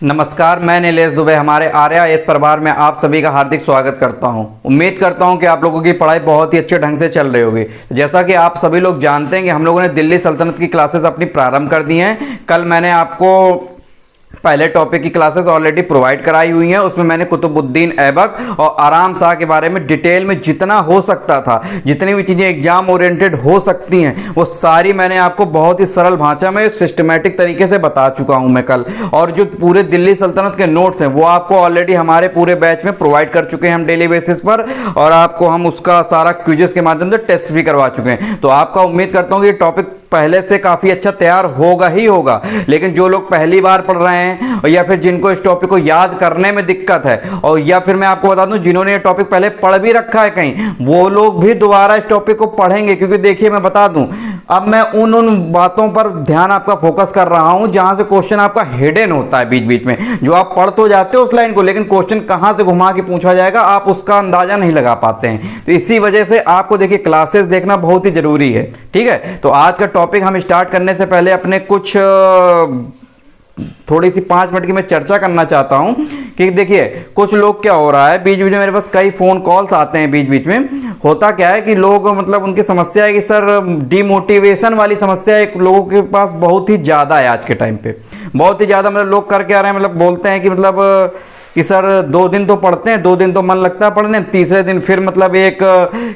नमस्कार, मैं नीलेश दुबे हमारे आर्या एस परिवार में आप सभी का हार्दिक स्वागत करता हूं। उम्मीद करता हूं कि आप लोगों की पढ़ाई बहुत ही अच्छे ढंग से चल रही होगी। जैसा कि आप सभी लोग जानते हैं कि हम लोगों ने दिल्ली सल्तनत की क्लासेस अपनी प्रारंभ कर दी हैं। कल मैंने आपको पहले टॉपिक की क्लासेस ऑलरेडी प्रोवाइड कराई हुई हैं। उसमें मैंने कुतुबुद्दीन ऐबक और आराम शाह के बारे में डिटेल में जितना हो सकता था, जितनी भी चीज़ें एग्जाम ओरिएंटेड हो सकती हैं, वो सारी मैंने आपको बहुत ही सरल भाषा में एक सिस्टमेटिक तरीके से बता चुका हूं मैं कल। और जो पूरे दिल्ली सल्तनत के नोट्स हैं वो आपको ऑलरेडी हमारे पूरे बैच में प्रोवाइड कर चुके हैं हम डेली बेसिस पर, और आपको हम उसका सारा क्विजेस के माध्यम से टेस्ट भी करवा चुके हैं। तो आपका उम्मीद करता हूं कि ये टॉपिक पहले से काफी अच्छा तैयार होगा ही होगा। लेकिन जो लोग पहली बार पढ़ रहे हैं या फिर जिनको इस टॉपिक को याद करने में दिक्कत है, और या फिर मैं आपको बता दूं जिन्होंने ये टॉपिक पहले पढ़ भी रखा है कहीं, वो लोग भी दोबारा इस टॉपिक को पढ़ेंगे। क्योंकि देखिए मैं बता दूं, अब मैं उन बातों पर ध्यान आपका फोकस कर रहा हूं जहां से क्वेश्चन आपका हिडन होता है बीच बीच में। जो आप पढ़ तो जाते हो उस लाइन को, लेकिन क्वेश्चन कहां से घुमा के पूछा जाएगा आप उसका अंदाजा नहीं लगा पाते हैं। तो इसी वजह से आपको देखिए क्लासेस देखना बहुत ही जरूरी है। ठीक है, तो आज का टॉपिक हम स्टार्ट करने से पहले अपने कुछ थोड़ी सी 5 मिनट की मैं चर्चा करना चाहता हूं कि देखिए कुछ लोग क्या हो रहा है, बीच बीच में मेरे पास कई फोन कॉल्स आते हैं। बीच बीच में होता क्या है कि लोग मतलब उनकी समस्या है कि सर डिमोटिवेशन वाली समस्या एक लोगों के पास बहुत ही ज़्यादा है आज के टाइम पे, बहुत ही ज़्यादा। मतलब लोग करके आ रहे हैं, मतलब बोलते हैं कि सर 2 दिन तो पढ़ते हैं, 2 दिन तो मन लगता है पढ़ने, तीसरे दिन फिर मतलब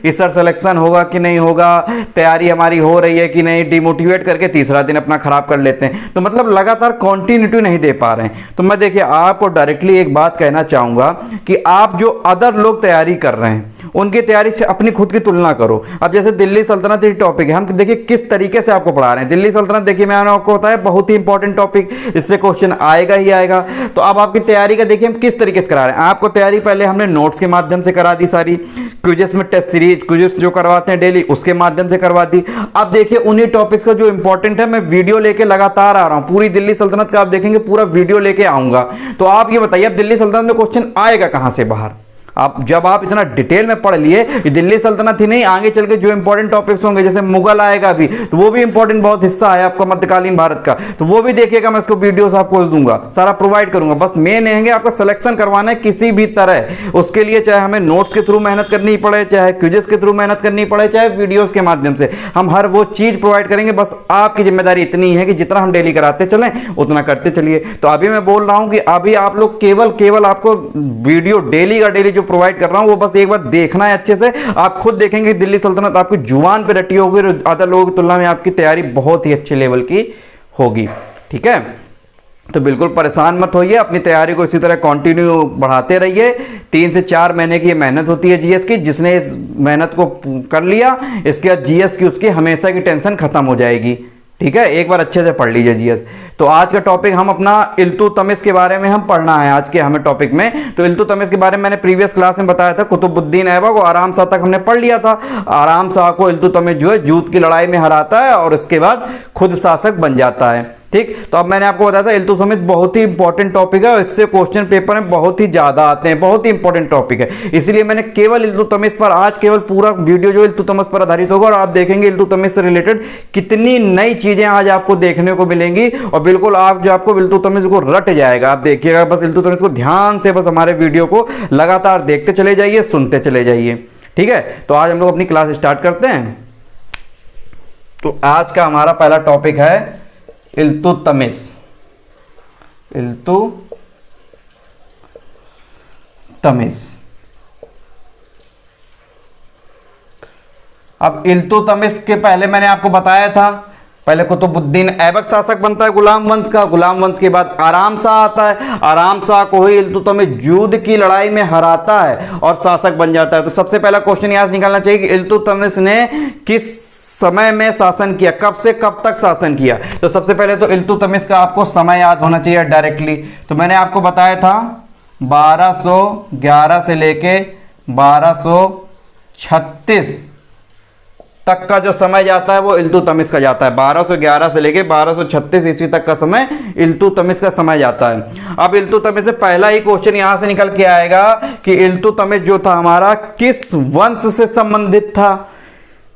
कि सर सिलेक्शन होगा कि नहीं होगा, तैयारी हमारी हो रही है कि नहीं, डिमोटिवेट करके तीसरा दिन अपना खराब कर लेते हैं। तो मतलब लगातार कॉन्टिन्यूटी नहीं दे पा रहे हैं। तो मैं देखिए आपको डायरेक्टली एक बात कहना चाहूंगा कि आप जो अदर लोग तैयारी कर रहे हैं उनकी तैयारी से अपनी खुद की तुलना करो। अब जैसे दिल्ली सल्तनत टॉपिक है, हम देखिए किस तरीके से आपको पढ़ा रहे हैं। दिल्ली सल्तनत देखिए मैंने आपको बताया बहुत ही इंपॉर्टेंट टॉपिक, इससे क्वेश्चन आएगा ही आएगा। तो अब आपकी तैयारी का देखिए हम किस तरीके से करा रहे हैं। आपको तैयारी पहले हमने नोट्स के माध्यम से करा दी, सारी क्विजेस में टेस्ट सीरीज क्विजेस जो करवाते हैं डेली उसके माध्यम से करवा दी। अब देखिए उन्हीं टॉपिक्स का जो इंपॉर्टेंट है मैं वीडियो लेके लगातार आ रहा हूं। पूरी दिल्ली सल्तनत का आप देखेंगे पूरा वीडियो लेके आऊंगा। तो आप ये बताइए अब दिल्ली सल्तनत में क्वेश्चन आएगा कहां से बाहर? आप जब आप इतना डिटेल में पढ़ लिए, दिल्ली सल्तनत ही नहीं आगे चल के जो इंपॉर्टेंट टॉपिक्स होंगे, जैसे मुगल आएगा भी तो वो भी इंपॉर्टेंट बहुत हिस्सा है आपका मध्यकालीन भारत का, तो वो भी देखिएगा। मैं इसको वीडियोस आपको दूंगा, सारा प्रोवाइड करूंगा। बस मेन रहेंगे आपका सिलेक्शन करवाना है किसी भी तरह। उसके लिए चाहे हमें नोट्स के थ्रू मेहनत करनी पड़े, चाहे क्विजेस के थ्रू मेहनत करनी पड़े, चाहे वीडियोस के माध्यम से, हम हर वो चीज प्रोवाइड करेंगे। बस आपकी जिम्मेदारी इतनी है कि जितना हम डेली कराते चलें उतना करते चलिए। तो अभी मैं बोल रहा हूं कि अभी आप लोग केवल आपको वीडियो डेली का डेली जो प्रोवाइड कर रहा हूं वो बस एक बार देखना है अच्छे से। आप खुद देखेंगे दिल्ली सल्तनत आपकी जुबान पे रटी होगी, अदर लोगों की तुलना में आपकी तैयारी बहुत ही अच्छे लेवल की होगी। ठीक है, तो बिल्कुल परेशान मत होइए, अपनी तैयारी को इसी तरह कंटिन्यू बढ़ाते रहिए। 3 से 4 महीने की ये मेहनत होती है जीएस की। जिसने इस मेहनत को कर लिया, इसके बाद जीएस की उसकी हमेशा की टेंशन खत्म हो जाएगी। ठीक है, एक बार अच्छे से पढ़ लीजिए जीएस। तो आज का टॉपिक हम अपना इल्तुतमिश के बारे में हम पढ़ना है आज के हमें टॉपिक में। तो इल्तुतमिश के बारे में मैंने प्रीवियस क्लास में बताया था, कुतुबुद्दीन ऐबक और आराम शाह तक हमने पढ़ लिया था। आराम शाह को इल्तुतमिश जो है जूत की लड़ाई में हराता है और इसके बाद खुद शासक बन जाता है। ठीक, तो अब मैंने आपको बताया था इल्तुतमिश बहुत ही इंपॉर्टेंट टॉपिक है और इससे क्वेश्चन पेपर में बहुत ही ज्यादा आते हैं, बहुत ही इंपॉर्टेंट टॉपिक है। इसलिए मैंने केवल इल्तुतमिश पर आज केवल पूरा वीडियो जो इल्तुतमिश पर आधारित होगा, और आप देखेंगे इल्तुतमिश से रिलेटेड कितनी नई चीजें आज आपको देखने को मिलेंगी। और बिल्कुल आप जो आपको इल्तुतमिश को रट जाएगा, आप देखिएगा। बस इल्तुतमिश को ध्यान से बस हमारे वीडियो को लगातार देखते चले जाइए, सुनते चले जाइए। ठीक है, तो आज हम लोग अपनी क्लास स्टार्ट करते हैं। तो आज का हमारा पहला टॉपिक है इल्तुतमिश। अब इल्तुतमिश के पहले मैंने आपको बताया था, पहले कुतुबुद्दीन ऐबक शासक बनता है गुलाम वंश का। गुलाम वंश के बाद आराम शाह आता है। आराम शाह को ही इल्तुतमिश जूद की लड़ाई में हराता है और शासक बन जाता है। तो सबसे पहला क्वेश्चन यहां से निकालना चाहिए कि इल्तुतमिश ने किस समय में शासन किया, कब से कब तक शासन किया। तो सबसे पहले तो इल्तुतमिश का आपको समय याद होना चाहिए डायरेक्टली। तो मैंने आपको बताया था 1211 से लेके 1236 तक का जो समय जाता है वो इल्तुतमिश का जाता है। 1211 से लेके 1236 ईस्वी तक का समय इल्तुतमिश का समय जाता है। अब इल्तुतमिश से पहला ही क्वेश्चन यहां से निकल के आएगा कि इल्तुतमिश जो था हमारा किस वंश से संबंधित था।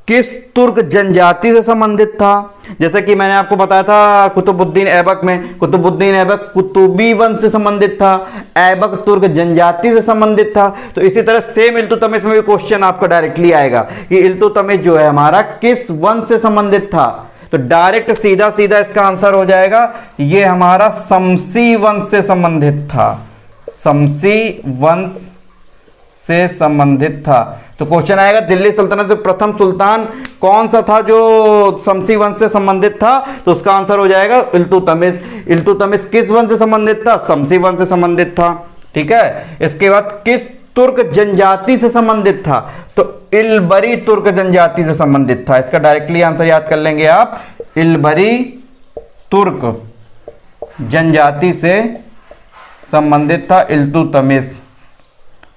किस तुर्क जनजाति से संबंधित था? जैसे कि मैंने आपको बताया था कुतुबुद्दीन ऐबक में, कुतुबुद्दीन ऐबक कुतुबी वंश से संबंधित था, ऐबक तुर्क जनजाति से संबंधित था। तो इसी तरह सेम इल्तुतमिश में भी क्वेश्चन आपका डायरेक्टली आएगा कि इल्तुतमिश जो है हमारा किस वंश से संबंधित था। तो डायरेक्ट सीधा सीधा इसका आंसर हो जाएगा ये हमारा शमसी वंश से संबंधित था, शमसी वंश से संबंधित था। तो क्वेश्चन आएगा दिल्ली सल्तनत में प्रथम सुल्तान कौन सा था जो शमसी वंश से संबंधित था? तो उसका आंसर हो जाएगा इल्तुतमिश। इल्तुतमिश किस वंश से संबंधित था? शमसी वंश से संबंधित था। ठीक है, इसके बाद किस तुर्क जनजाति से संबंधित था? तो इलबरी तुर्क जनजाति से संबंधित था। इसका डायरेक्टली आंसर याद कर लेंगे आप, इलबरी तुर्क जनजाति से संबंधित था इल्तुतमिश।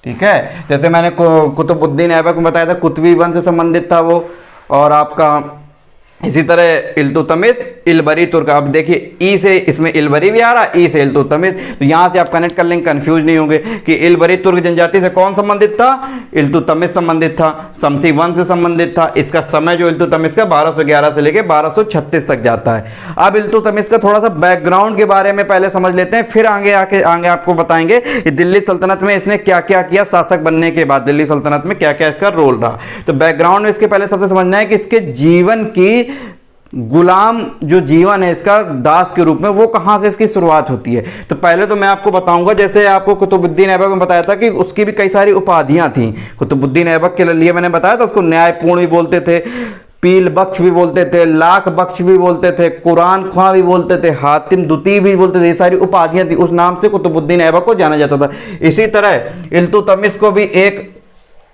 ठीक है, जैसे मैंने कुतुबुद्दीन ऐबक में बताया था कुतुबी वंश से संबंधित था वो, और आपका इसी तरह इल्तुतमिश इलबरी तुर्क। अब देखिए ई से इसमें इलबरी भी आ रहा है, ई से इल्तुतमिश, तो यहां से आप कनेक्ट कर लेंगे, कंफ्यूज नहीं होंगे कि इलबरी तुर्क जनजाति से कौन संबंधित था? इल्तुतमिश संबंधित था, शमसी वंश से संबंधित था। इसका समय जो इल्तुतमिश का 1211 से लेकर 1236 तक जाता है। अब इल्तुतमिश का थोड़ा सा बैकग्राउंड के बारे में पहले समझ लेते हैं, फिर आगे आपको बताएंगे कि दिल्ली सल्तनत में इसने क्या क्या किया, शासक बनने के बाद दिल्ली सल्तनत में क्या क्या इसका रोल रहा। तो बैकग्राउंड में इसके पहले सबसे समझना है कि इसके जीवन की गुलाम जो जीवन है इसका दास के रूप में, वो कहां से इसकी शुरुआत होती है। तो पहले तो मैं आपको बताऊंगा, जैसे आपको कुतुबुद्दीन ऐबक में बताया था कि उसकी भी कई सारी उपाधियां थी। कुतुबुद्दीन ऐबक के लिए मैंने बताया था उसको न्यायपूर्ण भी बोलते थे, पील बख्श भी बोलते थे, लाख बख्श भी बोलते थे, कुरान ख्वां भी बोलते थे, हातिम दुती भी बोलते थे। ये सारी उपाधियां थी, उस नाम से कुतुबुद्दीन ऐबक को जाना जाता था। इसी तरह इल्तुतमिश को भी एक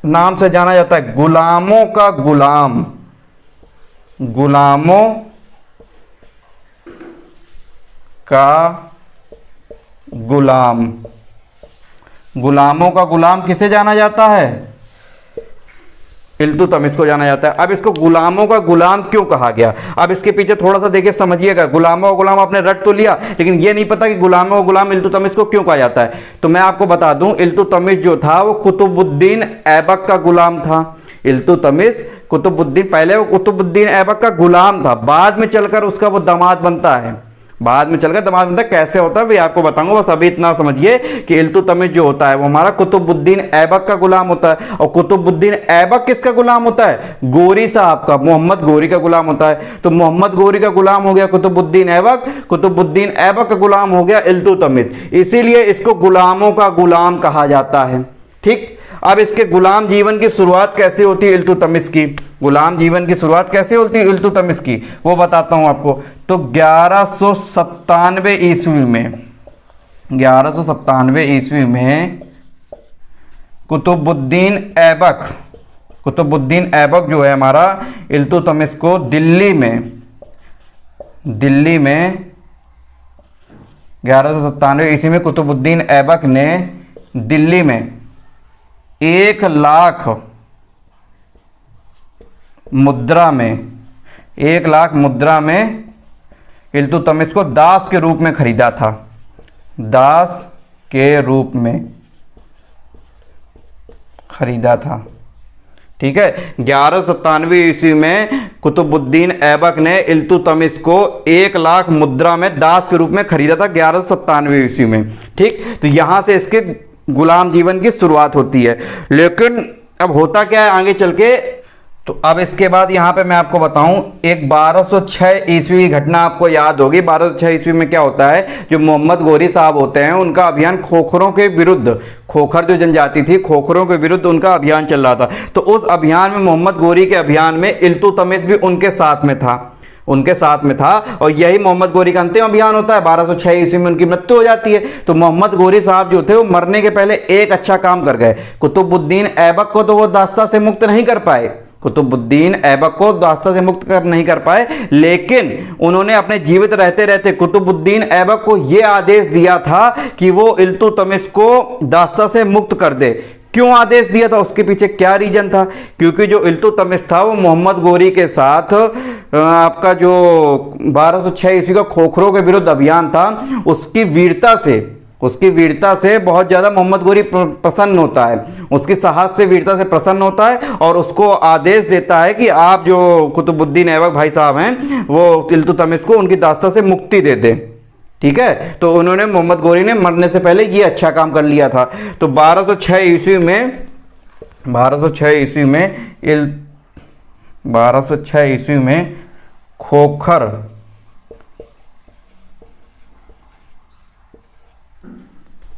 नाम से जाना जाता है, गुलामों का गुलाम, गुलामों का गुलाम। गुलामों का गुलाम किसे जाना जाता है? इल्तुतमिश को जाना जाता है। अब इसको गुलामों का गुलाम क्यों कहा गया? अब इसके पीछे थोड़ा सा देखिए, समझिएगा। गुलामों का गुलाम आपने रट तो लिया, लेकिन ये नहीं पता कि गुलामों का गुलाम इल्तुतमिश को क्यों कहा जाता है। तो मैं आपको बता दूं, इल्तुतमिश जो था वो कुतुबुद्दीन ऐबक का गुलाम था। इल्तुतमिश कुतुबुद्दीन, पहले वो कुतुबुद्दीन ऐबक का गुलाम था, बाद में चलकर उसका वो दामाद बनता है, बाद में चलकर दामाद बनता है। कैसे होता है भी आपको बताऊंगा, बस अभी इतना समझिए कि इल्तुतमिश जो होता है वो हमारा कुतुबुद्दीन ऐबक का गुलाम होता है। और कुतुबुद्दीन ऐबक किसका गुलाम होता है? गोरी साहब का, मोहम्मद गोरी का गुलाम होता है। तो मोहम्मद गोरी का गुलाम हो गया कुतुबुद्दीन ऐबक, कुतुबुद्दीन ऐबक का गुलाम हो गया इल्तुतमिश, इसीलिए इसको गुलामों का गुलाम कहा जाता है। ठीक, अब इसके गुलाम जीवन की शुरुआत कैसे होती है इल्तुतमिश की? गुलाम जीवन की शुरुआत कैसे होती है इल्तुतमिश की, वो बताता हूं आपको। तो 1197 ईस्वी में, 1197 ईस्वी में कुतुबुद्दीन ऐबक, कुतुबुद्दीन ऐबक जो है हमारा इल्तुतमिश को दिल्ली में 1197 ईस्वी में कुतुबुद्दीन ऐबक ने दिल्ली में 1 लाख मुद्रा में, 1 लाख मुद्रा में इल्तुतमिश को दास के रूप में खरीदा था, दास के रूप में खरीदा था। ठीक है, 1197 ईस्वी में कुतुबुद्दीन ऐबक ने इल्तुतमिश को 1 लाख मुद्रा में दास के रूप में खरीदा था 1197 ईस्वी में। ठीक, तो यहां से इसके गुलाम जीवन की शुरुआत होती है। लेकिन अब होता क्या है आगे चल के, तो अब इसके बाद यहां पे मैं आपको बताऊं, एक 1206 ईस्वी की घटना आपको याद होगी। 1206 ईस्वी में क्या होता है, जो मोहम्मद गोरी साहब होते हैं उनका अभियान खोखरों के विरुद्ध, खोखर जो जनजाति थी, खोखरों के विरुद्ध उनका अभियान चल रहा था। तो उस अभियान में, मोहम्मद गोरी के अभियान में इल्तुतमिश भी उनके साथ में था, उनके साथ में था। और यही मोहम्मद गोरी का अंतिम अभियान होता है। 1206 ईस्वी में उनकी मृत्यु हो जाती है। तो मोहम्मद गोरी साहब जो थे वो मरने के पहले एक अच्छा काम कर गए। कुतुबुद्दीन ऐबक को तो वो दास्ता से मुक्त नहीं कर पाए, कुतुबुद्दीन ऐबक को दास्ता से मुक्त नहीं कर पाए, लेकिन उन्होंने अपने जीवित रहते रहते कुतुबुद्दीन ऐबक को यह आदेश दिया था कि वो इल्तुतमिश को दास्ता से मुक्त कर दे। क्यों आदेश दिया था, उसके पीछे क्या रीजन था? क्योंकि जो इल्तुतमिश था वो मोहम्मद गोरी के साथ आपका जो 1206 ईस्वी का खोखरों के विरुद्ध अभियान था, उसकी वीरता से उसकी वीरता से बहुत ज़्यादा मोहम्मद गोरी प्रसन्न होता है, उसकी साहस से, वीरता से प्रसन्न होता है और उसको आदेश देता है कि आप जो कुतुबुद्दीन ऐबक भाई साहब हैं वो इल्तुतमिश को उनकी दास्ता से मुक्ति दे दें। ठीक है, तो उन्होंने, मोहम्मद गोरी ने मरने से पहले ये अच्छा काम कर लिया था। तो 1206 ईस्वी में 1206 ईस्वी में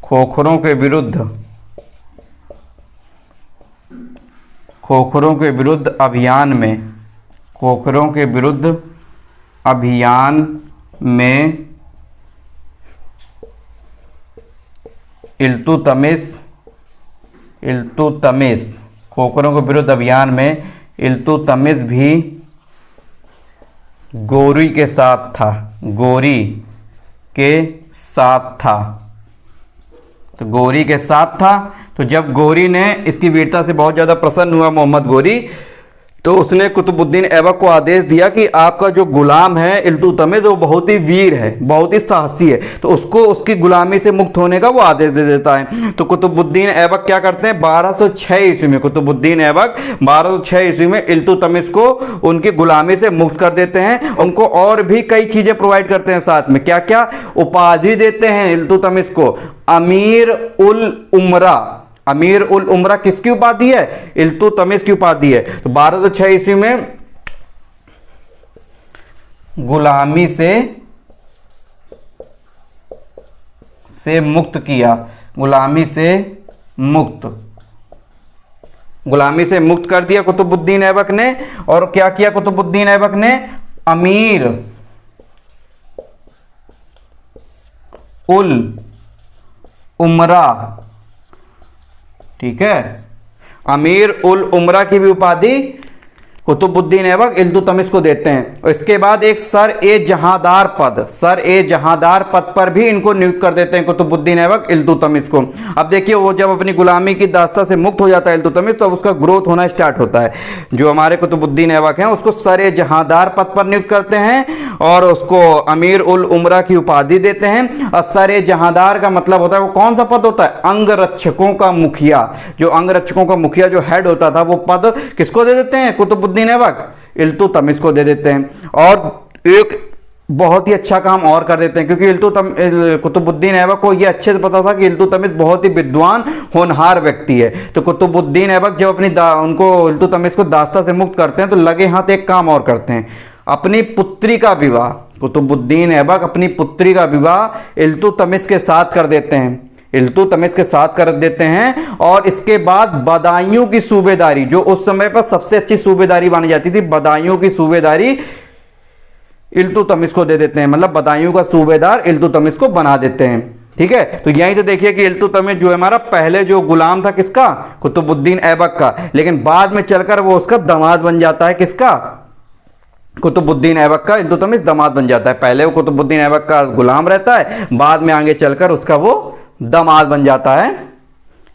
खोखरों के विरुद्ध अभियान में इल्तुतमिश भी गोरी के साथ था। तो जब गोरी ने, इसकी वीरता से बहुत ज़्यादा प्रसन्न हुआ मोहम्मद गोरी, तो उसने कुतुबुद्दीन ऐबक को आदेश दिया कि आपका जो गुलाम है इल्तुतमिश वो बहुत ही वीर है, बहुत ही साहसी है, तो उसको उसकी गुलामी से मुक्त होने का वो आदेश दे देता है। तो कुतुबुद्दीन ऐबक क्या करते हैं, 1206 ईस्वी में कुतुबुद्दीन ऐबक 1206 ईस्वी में इल्तुतमिश को उनकी गुलामी से मुक्त कर देते हैं। उनको और भी कई चीज़ें प्रोवाइड करते हैं, साथ में क्या क्या उपाधि देते हैं इल्तुतमिश को, अमीर उल उमरा किसकी उपाधि है, इल्तुतमिश की उपाधि है। तो 1206 ईस्वी में गुलामी से मुक्त किया, गुलामी से मुक्त कर दिया कुतुबुद्दीन ऐबक ने। और क्या किया कुतुबुद्दीन ऐबक ने, अमीर उल उमरा, ठीक है, अमीर उल उमरा की भी उपाधि कुतुबुद्दीन ऐबक इल्तुतमिश को देते हैं। और इसके बाद एक सर ए जहांदार पद पर भी इनको नियुक्त कर देते हैं कुतुबुद्दीन ऐबक इल्तुतमिश को। अब देखिए, वो जब अपनी गुलामी की दास्ता से मुक्त हो जाता है इल्तुतमिश, तो अब उसका ग्रोथ होना स्टार्ट होता है। जो हमारे कुतुबुद्दीन ऐबक हैं उसको सर ए जहांदार पद पर नियुक्त करते हैं और उसको अमीर उल उमरा की उपाधि देते हैं। और सर ए जहांदार का मतलब होता है, वो कौन सा पद होता है, अंगरक्षकों का मुखिया। जो अंगरक्षकों का मुखिया जो हेड होता था, वो पद किसको दे देते हैं, कुतुबुद्दीन ऐबक इल्तुतमिश को दे देते हैं। और एक बहुत ही अच्छा काम और कर देते हैं, क्योंकि कुतुबुद्दीन ऐबक को यह अच्छे से पता था कि इल्तुतमिश बहुत ही विद्वान होनहार व्यक्ति है। तो कुतुबुद्दीन ऐबक जब अपनी उनको इल्तुतमिश को दास्ता से मुक्त करते हैं, तो लगे हाथ एक काम और करते हैं, अपनी पुत्री का विवाह, कुतुबुद्दीन ऐबक अपनी पुत्री का विवाह इल्तुतमिश के साथ कर देते हैं, और इसके बाद बदायूं की सूबेदारी, जो उस समय पर सबसे अच्छी सूबेदारी मानी जाती थी, बदायूं की सूबेदारी इल्तुतमिश को दे देते हैं। मतलब बदायूं का सूबेदार इल्तुतमिश को बना देते हैं। ठीक है, तो यहीं से देखिए कि इल्तुतमिश जो है हमारा पहले जो गुलाम था किसका, कुतुबुद्दीन ऐबक का, लेकिन बाद में चलकर वो उसका दामाद बन जाता है, किसका, कुतुबुद्दीन ऐबक का इल्तुतमिश दामाद बन जाता है। पहले वो कुतुबुद्दीन ऐबक का गुलाम रहता है, बाद में आगे चलकर उसका वो दामाद बन जाता है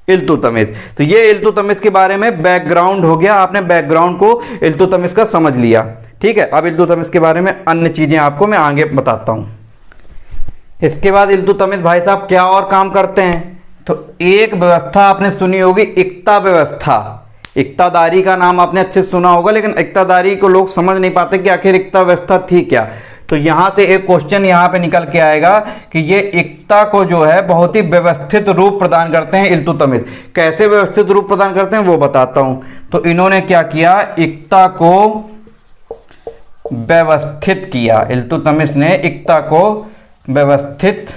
इल्तुतमिश। तो ये इल्तुतमिश के बारे में बैकग्राउंड हो गया, आपने बैकग्राउंड को इल्तुतमिश का समझ लिया। ठीक है, अब इल्तुतमिश के बारे में अन्य चीजें आपको मैं आगे बताता हूं। इसके बाद इल्तुतमिश भाई साहब क्या और काम करते हैं, तो एक व्यवस्था आपने सुनी होगी, इक्ता व्यवस्था। इक्तादारी का नाम आपने अच्छे से सुना होगा, लेकिन इक्तादारी को लोग समझ नहीं पाते कि आखिर इक्ता व्यवस्था थी क्या। तो यहां से एक क्वेश्चन यहां पे निकल के आएगा कि ये इक्ता को जो है बहुत ही व्यवस्थित रूप प्रदान करते हैं इल्तुतमिश। कैसे व्यवस्थित रूप प्रदान करते हैं वो बताता हूं। तो इन्होंने क्या किया, इक्ता को व्यवस्थित किया, इल्तुतमिश ने इक्ता को व्यवस्थित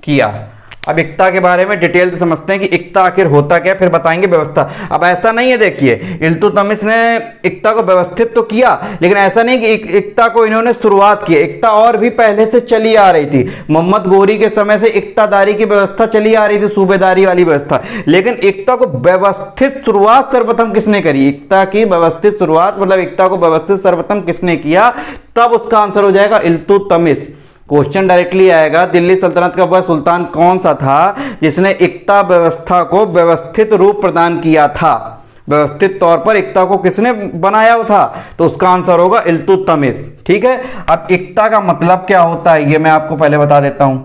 किया। अब इक्ता के बारे में डिटेल से समझते हैं कि इक्ता आखिर होता क्या, फिर बताएंगे व्यवस्था। अब ऐसा नहीं है, देखिए इल्तुतमिश ने इक्ता को व्यवस्थित तो किया, लेकिन ऐसा नहीं कि इक्ता को इन्होंने शुरुआत की। इक्ता और भी पहले से चली आ रही थी, मोहम्मद गोरी के समय से इक्तादारी की व्यवस्था चली आ रही थी, सूबेदारी वाली व्यवस्था। लेकिन इक्ता को व्यवस्थित शुरुआत सर्वप्रथम किसने करी, इक्ता की व्यवस्थित शुरुआत, मतलब इक्ता को व्यवस्थित सर्वप्रथम किसने किया, तब उसका आंसर हो जाएगा इल्तुतमिश। क्वेश्चन डायरेक्टली आएगा, दिल्ली सल्तनत का वह सुल्तान कौन सा था जिसने इक्ता व्यवस्था को व्यवस्थित रूप प्रदान किया था, व्यवस्थित तौर पर इक्ता को किसने बनाया था, तो उसका आंसर होगा इल्तुतमिश। ठीक है, अब इक्ता का मतलब क्या होता है ये मैं आपको पहले बता देता हूं।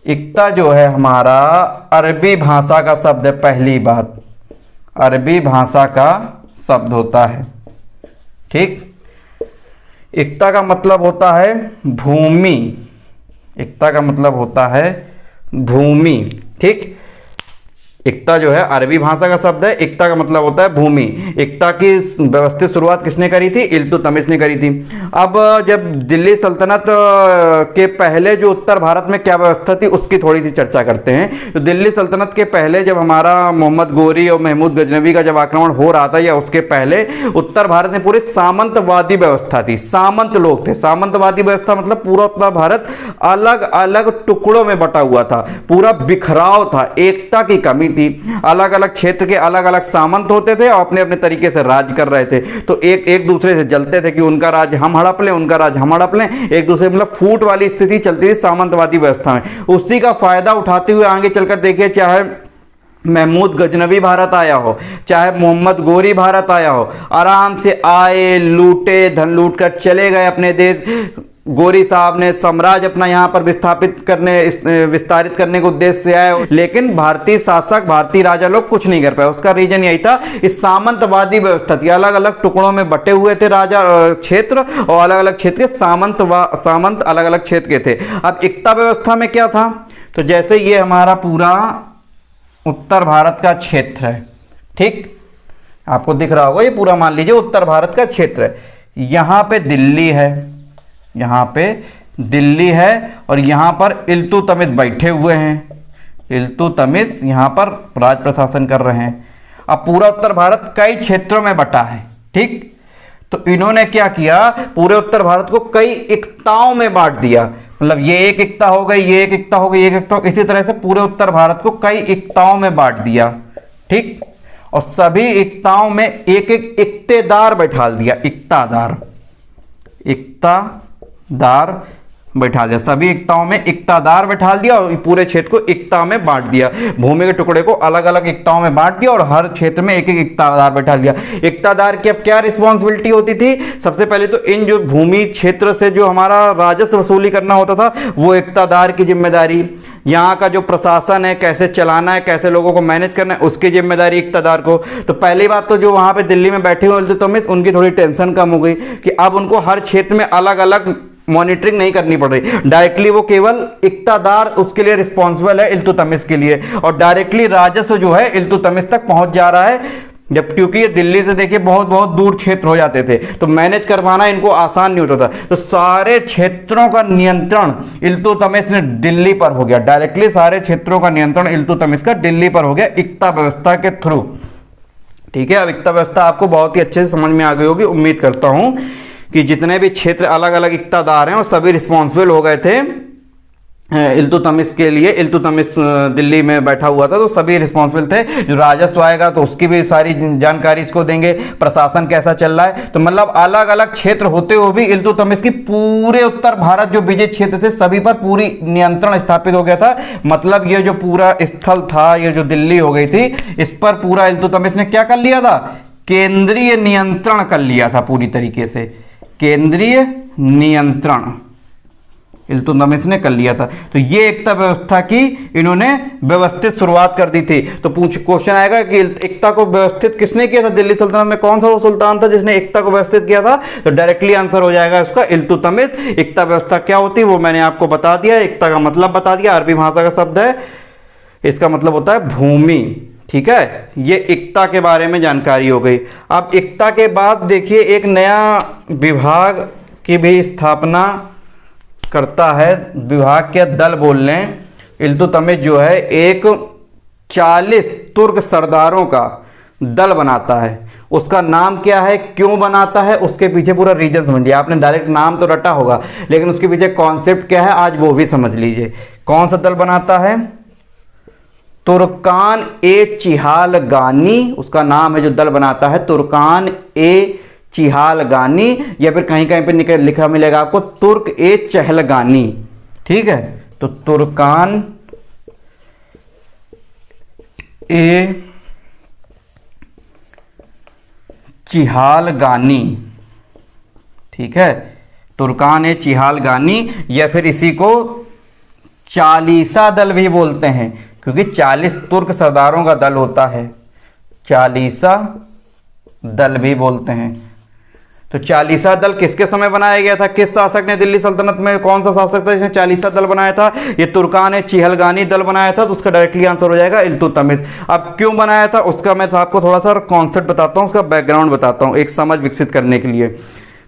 एकता जो है हमारा अरबी भाषा का शब्द है। पहली बात, अरबी भाषा का शब्द होता है, ठीक। एकता का मतलब होता है भूमि, एकता का मतलब होता है भूमि, ठीक। एकता जो है अरबी भाषा का शब्द है, एकता का मतलब होता है भूमि। एकता की व्यवस्थित शुरुआत किसने करी थी? इल्तुतमिश ने करी थी। अब जब दिल्ली सल्तनत के पहले जो उत्तर भारत में क्या व्यवस्था थी उसकी थोड़ी सी चर्चा करते हैं। तो दिल्ली सल्तनत के पहले जब हमारा मोहम्मद गोरी और महमूद गजनवी का जब आक्रमण हो रहा था या उसके पहले उत्तर भारत में पूरी सामंतवादी व्यवस्था थी, सामंत लोग थे। सामंतवादी व्यवस्था मतलब पूरा उत्तर भारत अलग अलग टुकड़ों में बटा हुआ था, पूरा बिखराव था, एकता की कमी थी। अलग अलग क्षेत्र के अलग अलग सामंत होते थे और अपने अपने तरीके से राज कर रहे थे। तो एक दूसरे से जलते थे कि उनका राज हम हड़प लें, उनका राज हम हड़प लें, एक दूसरे मतलब फूट वाली स्थिति चलती थी सामंतवादी व्यवस्था में। उसी का फायदा उठाते हुए आगे चलकर देखिए, चाहे महमूद गजनवी भारत आया हो, चाहे मोहम्मद गोरी भारत आया हो, आराम से आए, लूटे, धन लूट कर चले गए अपने देश। गोरी साहब ने साम्राज्य अपना यहाँ पर विस्तारित करने के उद्देश्य से आए, लेकिन भारतीय शासक, भारतीय राजा लोग कुछ नहीं कर पाए। उसका रीजन यही था, इस सामंतवादी व्यवस्था थी, अलग अलग टुकड़ों में बटे हुए थे राजा क्षेत्र, और अलग अलग क्षेत्र के सामंत अलग अलग क्षेत्र के थे। अब एकता व्यवस्था में क्या था? तो जैसे ये हमारा पूरा उत्तर भारत का क्षेत्र है, ठीक, आपको दिख रहा होगा, ये पूरा मान लीजिए उत्तर भारत का क्षेत्र है। यहां पे दिल्ली है, यहाँ पे दिल्ली है, और यहाँ पर इल्तुतमिश बैठे हुए हैं। इल्तुतमिश यहाँ पर राज प्रशासन कर रहे हैं। अब पूरा उत्तर भारत कई क्षेत्रों में बटा है, ठीक। तो इन्होंने क्या किया, पूरे उत्तर भारत को कई एकताओं में बांट दिया। मतलब ये एक एकता हो गई, ये एक एकता हो गई, एक एकता, इसी तरह से पूरे उत्तर भारत को कई एकताओं में बांट दिया, ठीक। और सभी एकताओं में एक एक इक्तेदार बैठा दिया, इक्तादार, दार बैठा दिया। सभी एकताओं में एकतादार बैठा दिया और पूरे क्षेत्र को एकता में बांट दिया। भूमि के टुकड़े को अलग अलग एकताओं में बांट दिया और हर क्षेत्र में एक एक एकतादार बैठा दिया। एकतादार की अब क्या रिस्पॉन्सिबिलिटी होती थी? सबसे पहले तो इन जो भूमि क्षेत्र से जो हमारा राजस्व वसूली करना होता था, वो एकतादार की जिम्मेदारी। यहाँ का जो प्रशासन है, कैसे चलाना है, कैसे लोगों को मैनेज करना है, उसकी जिम्मेदारी इक्तदार को। तो पहली बात तो जो वहाँ पे दिल्ली में बैठे हुए इल्तुतमिश, उनकी थोड़ी टेंशन कम हो गई कि अब उनको हर क्षेत्र में अलग अलग मॉनिटरिंग नहीं करनी पड़ रही। डायरेक्टली वो केवल इक्तदार उसके लिए रिस्पॉन्सिबल है, इल्तुतमिश के लिए, और डायरेक्टली राजस्व जो है इल्तुतमिश तक पहुंच जा रहा है। जब क्योंकि ये दिल्ली से देखिए बहुत बहुत दूर क्षेत्र हो जाते थे, तो मैनेज करवाना इनको आसान नहीं होता था। तो सारे क्षेत्रों का नियंत्रण इल्तुतमिश ने दिल्ली पर हो गया। डायरेक्टली सारे क्षेत्रों का नियंत्रण इल्तुतमिश का दिल्ली पर हो गया, एकता व्यवस्था के थ्रू, ठीक है। अब एकता व्यवस्था आपको बहुत ही अच्छे से समझ में आ गई होगी। उम्मीद करता हूं कि जितने भी क्षेत्र अलग अलग इक्तादार हैं वो सभी रिस्पॉन्सिबल हो गए थे इल्तुतमिश के लिए। इल्तुतमिश दिल्ली में बैठा हुआ था तो सभी रिस्पॉन्सिबल थे। जो राजस्व आएगा तो उसकी भी सारी जानकारी इसको देंगे, प्रशासन कैसा चल रहा है। तो मतलब अलग अलग क्षेत्र होते हुए भी इल्तुतमिश की पूरे उत्तर भारत जो विजय क्षेत्र थे सभी पर पूरी नियंत्रण स्थापित हो गया था। मतलब ये जो पूरा स्थल था, ये जो दिल्ली हो गई थी, इस पर पूरा इल्तुतमिश ने क्या कर लिया था? केंद्रीय नियंत्रण कर लिया था पूरी तरीके से। केंद्रीय नियंत्रण इल्तुतमिश ने कर लिया था। तो ये एकता व्यवस्था की इन्होंने व्यवस्थित शुरुआत कर दी थी। तो क्वेश्चन आएगा कि एकता को व्यवस्थित किसने किया था दिल्ली सल्तनत में? कौन सा वो सुल्तान था जिसने एकता को व्यवस्थित किया था? तो डायरेक्टली आंसर हो जाएगा उसका इल्तुतमिश। एकता व्यवस्था क्या होती है वो मैंने आपको बता दिया, एकता का मतलब बता दिया। अरबी भाषा का शब्द है, इसका मतलब होता है भूमि, ठीक है। ये एकता के बारे में जानकारी हो गई। अब एकता के बाद देखिए एक नया विभाग की भी स्थापना करता है। विभाग के दल बोल लें, इल्तुतमिश जो है एक 40 तुर्क सरदारों का दल बनाता है। उसका नाम क्या है, क्यों बनाता है, उसके पीछे पूरा रीजन समझिए। आपने डायरेक्ट नाम तो रटा होगा लेकिन उसके पीछे कॉन्सेप्ट क्या है आज वो भी समझ लीजिए। कौन सा दल बनाता है? तुर्कान ए चिहालगानी उसका नाम है जो दल बनाता है, तुर्कान ए चिहालगानी, या फिर कहीं कहीं पे लिखा मिलेगा आपको तुर्क ए चहलगानी, ठीक है। तो तुर्कान ए चिहालगानी, ठीक है, तुर्कान ए चिहालगानी, या फिर इसी को चालीसा दल भी बोलते हैं, क्योंकि 40 तुर्क सरदारों का दल होता है, चालीसा दल भी बोलते हैं। तो चालीसा दल किसके समय बनाया गया था? किस शासक ने दिल्ली सल्तनत में, कौन सा शासक था जिसने चालीसा दल बनाया था? ये तुर्कान ने चिहलगानी दल बनाया था। तो उसका डायरेक्टली आंसर हो जाएगा इल्तुतमिश। अब क्यों बनाया था उसका मैं तो आपको थोड़ा सा कॉन्सेप्ट बताता हूँ, उसका बैकग्राउंड बताता हूँ, एक समझ विकसित करने के लिए।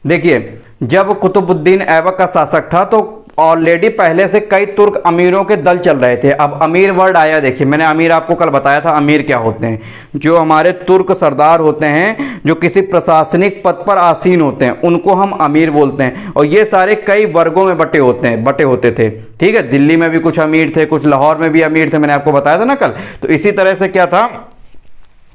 देखिए, जब कुतुबुद्दीन ऐबक का शासक था तो ऑलरेडी पहले से कई तुर्क अमीरों के दल चल रहे थे। अब अमीर वर्ड आया, देखिए मैंने अमीर आपको कल बताया था, अमीर क्या होते हैं? जो हमारे तुर्क सरदार होते हैं, जो किसी प्रशासनिक पद पर आसीन होते हैं, उनको हम अमीर बोलते हैं। और ये सारे कई वर्गों में बटे होते थे। ठीक है, दिल्ली में भी कुछ अमीर थे, कुछ लाहौर में भी अमीर थे, मैंने आपको बताया था ना कल। तो इसी तरह से क्या था,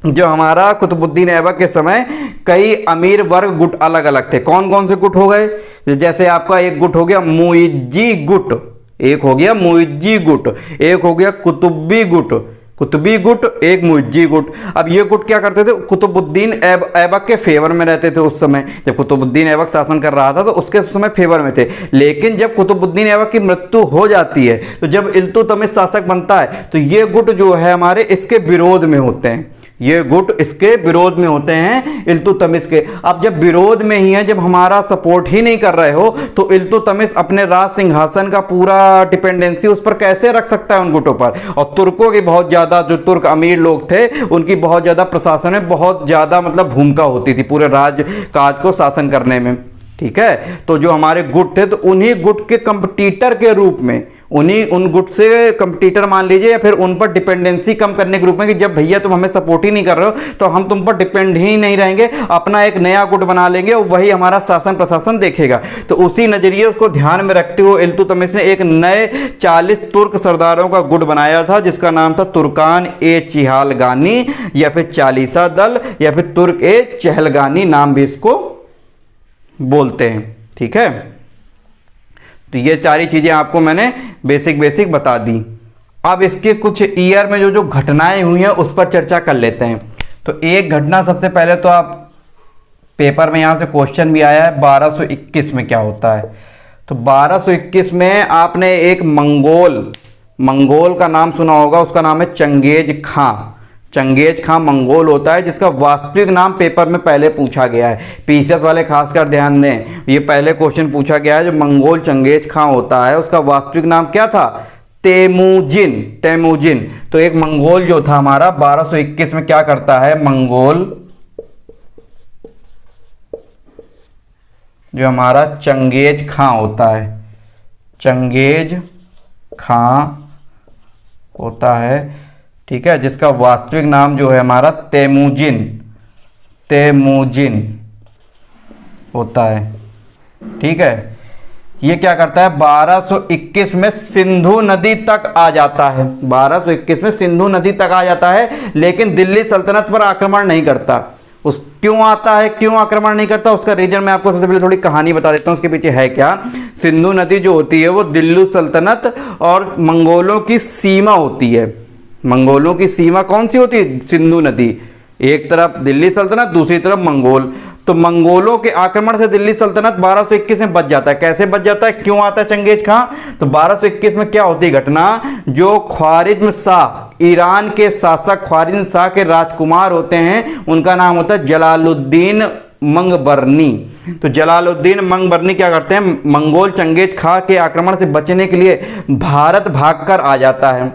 जो हमारा कुतुबुद्दीन ऐबक के समय कई अमीर वर्ग गुट अलग अलग थे। कौन कौन से गुट हो गए? जैसे आपका एक गुट हो गया मुइज्जी गुट, एक हो गया मुइज्जी गुट, एक हो गया कुतुबी गुट, एक मुइज्जी गुट। अब ये गुट क्या करते थे? कुतुबुद्दीन ऐबक के फेवर में रहते थे। उस समय जब कुतुबुद्दीन ऐबक शासन कर रहा था तो उसके समय फेवर में थे। लेकिन जब कुतुबुद्दीन ऐबक की मृत्यु हो जाती है, तो जब इल्तुतमिश शासक बनता है, तो ये गुट जो है हमारे इसके विरोध में होते हैं। ये गुट इसके विरोध में होते हैं, इल्तुतमिश के। अब जब विरोध में ही है, जब हमारा सपोर्ट ही नहीं कर रहे हो, तो इल्तुतमिश अपने राज सिंहासन का पूरा डिपेंडेंसी उस पर कैसे रख सकता है, उन गुटों पर? और तुर्कों की बहुत ज्यादा, जो तुर्क अमीर लोग थे, उनकी बहुत ज्यादा प्रशासन में बहुत ज्यादा मतलब भूमिका होती थी पूरे राज काज को शासन करने में। ठीक है, तो जो हमारे गुट थे, तो उन्हीं गुट के कंपटीटर के रूप में, उन गुट से कंपटीटर मान लीजिए, या फिर उन पर डिपेंडेंसी कम करने के रूप में, कि जब भैया तुम हमें सपोर्ट ही नहीं कर रहे हो, तो हम तुम पर डिपेंड ही नहीं रहेंगे, अपना एक नया गुट बना लेंगे और वही हमारा शासन प्रशासन देखेगा। तो उसी नजरिए उसको ध्यान में रखते हुए इल्तुतमिश ने एक नए 40 तुर्क सरदारों का गुट बनाया था, जिसका नाम था तुर्कान ए चिहालगानी, या फिर चालीसा दल, या फिर तुर्क ए चहलगानी नाम भी इसको बोलते हैं। ठीक है, तो ये सारी चीजें आपको मैंने बेसिक बता दी। अब इसके कुछ ईयर में जो घटनाएं हुई हैं उस पर चर्चा कर लेते हैं। तो एक घटना सबसे पहले, तो आप पेपर में यहां से क्वेश्चन भी आया है, 1221 में क्या होता है? तो 1221 में आपने एक मंगोल का नाम सुना होगा, उसका नाम है चंगेज खां। चंगेज खां मंगोल होता है, जिसका वास्तविक नाम पेपर में पहले पूछा गया है। पीसीएस वाले खासकर ध्यान दें, ये पहले क्वेश्चन पूछा गया है। जो मंगोल चंगेज खां होता है, उसका वास्तविक नाम क्या था? तेमुजिन। तो एक मंगोल जो था हमारा 1221 में क्या करता है? मंगोल जो हमारा चंगेज खां होता है, चंगेज खां होता है, ठीक है, जिसका वास्तविक नाम जो है हमारा तेमुजिन होता है। ठीक है, ये क्या करता है? 1221 में सिंधु नदी तक आ जाता है, 1221 में सिंधु नदी तक आ जाता है, लेकिन दिल्ली सल्तनत पर आक्रमण नहीं करता। क्यों आता है, क्यों आक्रमण नहीं करता? उसका रीजन मैं आपको सबसे पहले थोड़ी कहानी बता देता हूं, उसके पीछे है क्या। सिंधु नदी जो होती है वो दिल्ली सल्तनत और मंगोलों की सीमा होती है। मंगोलों की सीमा कौन सी होती है? सिंधु नदी। एक तरफ दिल्ली सल्तनत, दूसरी तरफ मंगोल। तो मंगोलों के आक्रमण से दिल्ली सल्तनत 1221 में बच जाता है। कैसे बच जाता है, क्यों आता है चंगेज खां? तो 1221 में क्या होती है घटना, जो ख्वारिज्म शाह, ईरान के शासक ख्वारिज्म शाह के राजकुमार होते हैं, उनका नाम होता है जलालुद्दीन मंगबरनी। तो जलालुद्दीन मंगबरनी क्या करते हैं? मंगोल चंगेज खां के आक्रमण से बचने के लिए भारत भागकर आ जाता है।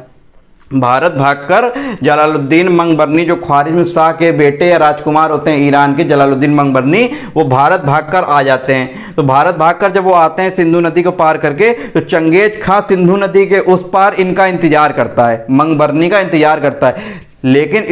भारत भागकर जलालुद्दीन मंगबरनी, जो ख्वारिज्म शाह के बेटे या राजकुमार होते हैं ईरान के, जलालुद्दीन मंगबरनी, वो भारत भागकर आ जाते हैं। तो भारत भागकर जब वो आते हैं सिंधु नदी को पार करके, तो चंगेज खां सिंधु नदी के उस पार इनका इंतजार करता है, मंगबरनी का इंतजार करता है। लेकिन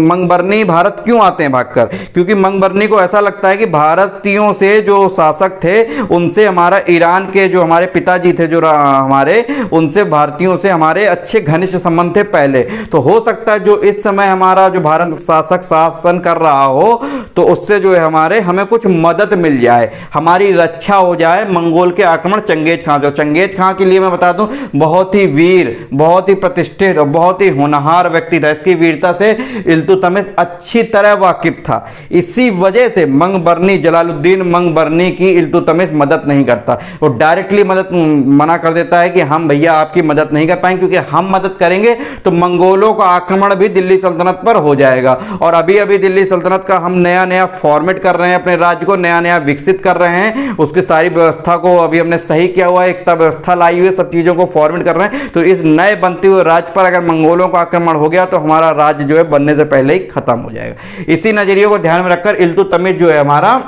मंगबरनी भारत क्यों आते हैं भागकर? क्योंकि मंगबरनी को ऐसा लगता है कि भारतीयों से, जो शासक थे उनसे, हमारा ईरान के जो हमारे पिताजी थे, जो हमारे, उनसे, भारतीयों से हमारे अच्छे घनिष्ठ संबंध थे पहले। तो हो सकता है जो इस समय हमारा जो भारत शासक शासन कर रहा हो, तो उससे जो है हमें कुछ मदद मिल जाए, हमारी रक्षा हो जाए मंगोल के आक्रमण चंगेज खां से। चंगेज खां के लिए मैं बता दूं बहुत ही वीर, बहुत ही प्रतिष्ठित और बहुत ही होनहार व्यक्ति था। इसकी वीरता से इल्तुतमिश अच्छी तरह वाकिफ था। इसी वजह से मंगबरनी, जलालुद्दीन मंगबरनी की इल्तुतमिश मदद नहीं करता, वो डायरेक्टली मदद मना कर देता है कि हम भैया आपकी मदद नहीं कर पाएंगे, क्योंकि हम मदद करेंगे तो मंगोलों का आक्रमण भी दिल्ली सल्तनत पर हो जाएगा। और अभी अभी दिल्ली सल्तनत का हम नया नया फॉर्मेट कर रहे हैं, अपने राज्य को नया नया विकसित कर रहे हैं, उसकी सारी व्यवस्था को अभी हमने सही किया हुआ है, एकता व्यवस्था लाई हुई है, सब चीजों को फॉर्मेट कर रहे हैं। तो इस नए बनते हुए राज्य पर अगर मंगोलों का आक्रमण हो गया तो हमारा राज्य जो है बनने से पहले ही खत्म हो जाएगा। इसी नजरिए को ध्यान में रखकर इल्तुतमिश जो है हमारा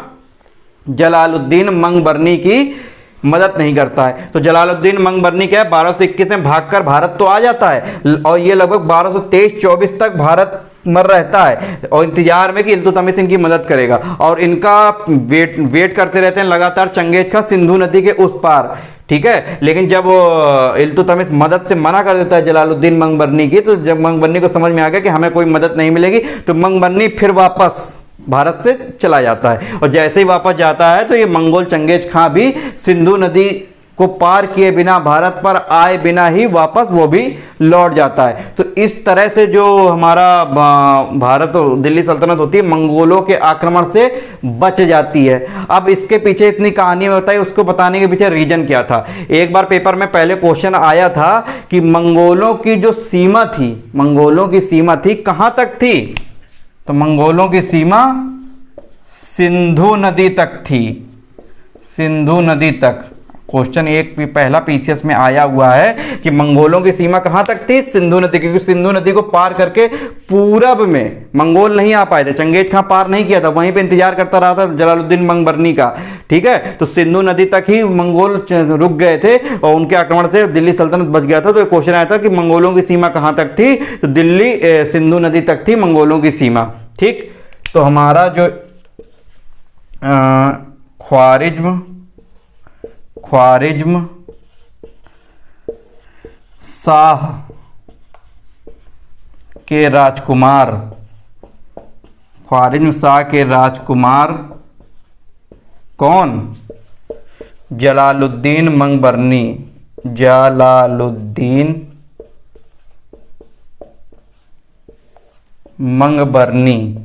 जलालुद्दीन मंगबरनी की मदद नहीं करता है। तो जलालुद्दीन मंगबरनी क्या है, 1221 में भागकर भारत तो आ जाता है और ये लगभग 1223-24 तक भारत मर रहता है और इंतजार में कि इल्तुतमिश इनकी मदद करेगा। और इनका वेट करते रहते हैं लगातार चंगेज खां सिंधु नदी के उस पार, ठीक है। लेकिन जब इल्तुतमिश मदद से मना कर देता है जलालुद्दीन मंगबरनी की, तो जब मंगबरनी को समझ में आ गया कि हमें कोई मदद नहीं मिलेगी, तो मंगबरनी फिर वापस भारत से चला जाता है। और जैसे ही वापस जाता है तो ये मंगोल चंगेज खां भी सिंधु नदी को पार किए बिना, भारत पर आए बिना ही वापस वो भी लौट जाता है। तो इस तरह से जो हमारा भारत और दिल्ली सल्तनत होती है मंगोलों के आक्रमण से बच जाती है। अब इसके पीछे इतनी कहानी होता है, उसको बताने के पीछे रीजन क्या था। एक बार पेपर में पहले क्वेश्चन आया था कि मंगोलों की जो सीमा थी, मंगोलों की सीमा थी कहां तक थी, तो मंगोलों की सीमा सिंधु नदी तक थी, सिंधु नदी तक। क्वेश्चन एक पहला पीसीएस में आया हुआ है कि मंगोलों की सीमा कहां तक थी, सिंधु नदी, क्योंकि सिंधु नदी को पार करके पूरब में मंगोल नहीं आ पाए थे, चंगेज खां पार नहीं किया था, वहीं पे इंतजार करता रहा था जलालुद्दीन मंगबरनी का, ठीक है। तो सिंधु नदी तक ही मंगोल रुक गए थे और उनके आक्रमण से दिल्ली सल्तनत बच गया था। तो क्वेश्चन आया था कि मंगोलों की सीमा कहां तक थी, तो दिल्ली सिंधु नदी तक थी मंगोलों की सीमा, ठीक। तो हमारा जो ख्वारिज्म शाह के राजकुमार, ख्वारिज्म शाह के राजकुमार कौन, जलालुद्दीन मंगबरनी, जलालुद्दीन मंगबरनी,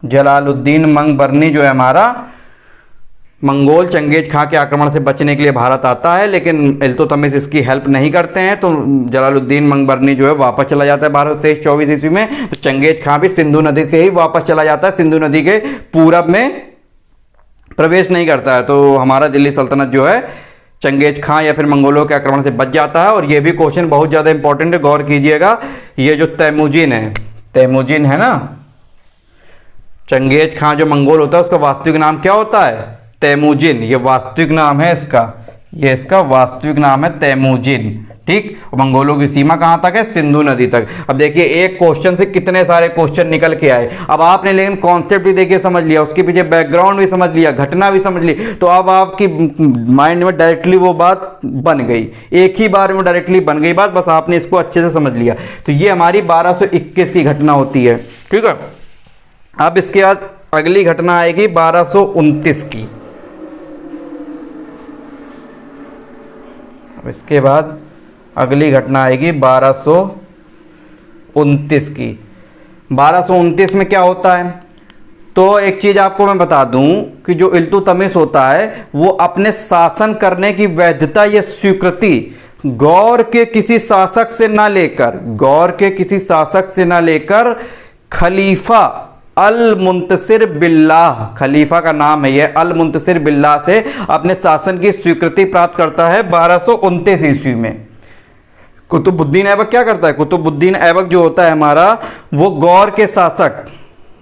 जलालुद्दीन मंगबरनी जो है हमारा मंगोल चंगेज खां के आक्रमण से बचने के लिए भारत आता है, लेकिन इल्तुतमिश इसकी हेल्प नहीं करते हैं। तो जलालुद्दीन मंगबरनी जो है वापस चला जाता है 1223-24 ईस्वी में। तो चंगेज खां भी सिंधु नदी से ही वापस चला जाता है, सिंधु नदी के पूरब में प्रवेश नहीं करता है। तो हमारा दिल्ली सल्तनत जो है चंगेज खां या फिर मंगोलों के आक्रमण से बच जाता है। और ये भी क्वेश्चन बहुत ज़्यादा इंपॉर्टेंट है, गौर कीजिएगा। ये जो तैमुजिन है, तैमुजिन है ना, चंगेज खां जो मंगोल होता है उसका वास्तविक नाम क्या होता है, तैमुजिन। ये वास्तविक नाम है इसका, ये इसका वास्तविक नाम है तैमुजिन, ठीक। मंगोलों की सीमा कहां तक है, सिंधु नदी तक। अब देखिए एक क्वेश्चन से कितने सारे क्वेश्चन निकल के आए। अब आपने लेकिन कॉन्सेप्ट भी देखिए समझ लिया, उसके पीछे बैकग्राउंड भी समझ लिया, घटना भी समझ ली, तो अब आपकी माइंड में डायरेक्टली वो बात बन गई, एक ही बार में डायरेक्टली बन गई बात, बस आपने इसको अच्छे से समझ लिया। तो ये हमारी 1221 की घटना होती है, ठीक है। अब इसके बाद अगली घटना आएगी 1229 की। इसके बाद अगली घटना आएगी 1229 की। 1229 में क्या होता है, तो एक चीज आपको मैं बता दूं कि जो इल्तुतमिश होता है वो अपने शासन करने की वैधता या स्वीकृति गौर के किसी शासक से ना लेकर, गौर के किसी शासक से ना लेकर खलीफा अल मुंतसिर बिल्लाह, खलीफा का नाम है ये, अल मुंतसिर बिल्लाह से अपने शासन की स्वीकृति प्राप्त करता है 1229 ईस्वी में। कुतुबुद्दीन ऐबक क्या करता है, कुतुबुद्दीन ऐबक जो होता है हमारा, वो गौर के शासक,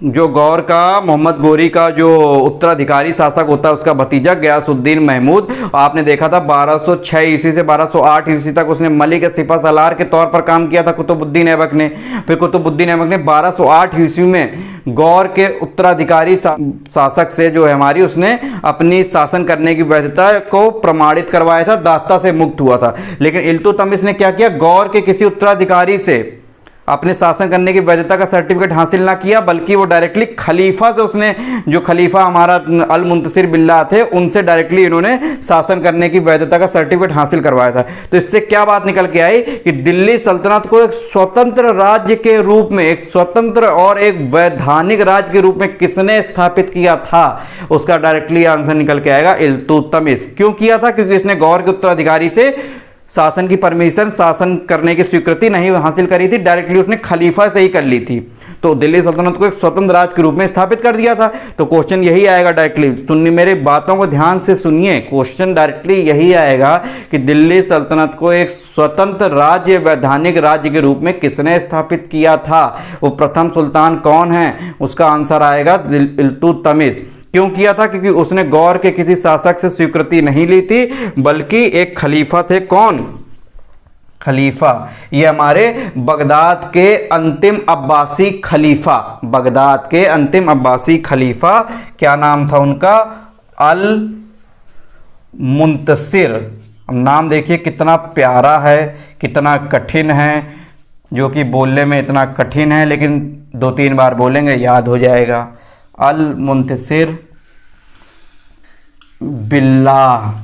जो गौर का मोहम्मद गोरी का जो उत्तराधिकारी शासक होता है उसका भतीजा गयासुद्दीन महमूद, आपने देखा था 1206 ईस्वी से 1208 ईस्वी तक उसने मलिक सिपह सलार के तौर पर काम किया था कुतुबुद्दीन ऐबक ने। फिर कुतुबुद्दीन ऐबक ने 1208 ईस्वी में गौर के उत्तराधिकारी शासक से जो है हमारी, उसने अपनी शासन करने की वैधता को प्रमाणित करवाया था, दास्ता से मुक्त हुआ था। लेकिन इल्तुतमिश ने क्या किया, गौर के किसी उत्तराधिकारी से अपने शासन करने की वैधता का सर्टिफिकेट हासिल ना किया, बल्कि वो डायरेक्टली खलीफा से, उसने जो खलीफा हमारा अल मुंतसिर बिल्लाह थे, उनसे डायरेक्टली इन्होंने शासन करने की वैधता का सर्टिफिकेट हासिल करवाया था। तो इससे क्या बात निकल के आई कि दिल्ली सल्तनत को एक स्वतंत्र राज्य के रूप में, एक स्वतंत्र और एक वैधानिक राज्य के रूप में किसने स्थापित किया था, उसका डायरेक्टली आंसर निकल के आएगा इल्तुतमिश। क्यों किया था? क्योंकि इसने गौर के उत्तराधिकारी से शासन की परमिशन, शासन करने की स्वीकृति नहीं हासिल करी थी, डायरेक्टली उसने खलीफा से ही कर ली थी। तो दिल्ली सल्तनत को एक स्वतंत्र राज्य के रूप में स्थापित कर दिया था। तो क्वेश्चन यही आएगा डायरेक्टली, सुनिए मेरी बातों को ध्यान से सुनिए, क्वेश्चन डायरेक्टली यही आएगा कि दिल्ली सल्तनत को एक स्वतंत्र राज्य, वैधानिक राज्य के रूप में किसने स्थापित किया था, वो प्रथम सुल्तान कौन है, उसका आंसर आएगा इल्तुतमिश। क्यों किया था? क्योंकि उसने गौर के किसी शासक से स्वीकृति नहीं ली थी, बल्कि एक खलीफा थे। कौन? खलीफा। ये हमारे बगदाद के अंतिम अब्बासी खलीफा, बगदाद के अंतिम अब्बासी खलीफा, क्या नाम था उनका? अल मुंतसिर। नाम देखिए कितना प्यारा है, कितना कठिन है, जो कि बोलने में इतना कठिन है, लेकिन 2-3 बार बोलेंगे याद हो जाएगा। अल मुंतसिर बिल्लाह।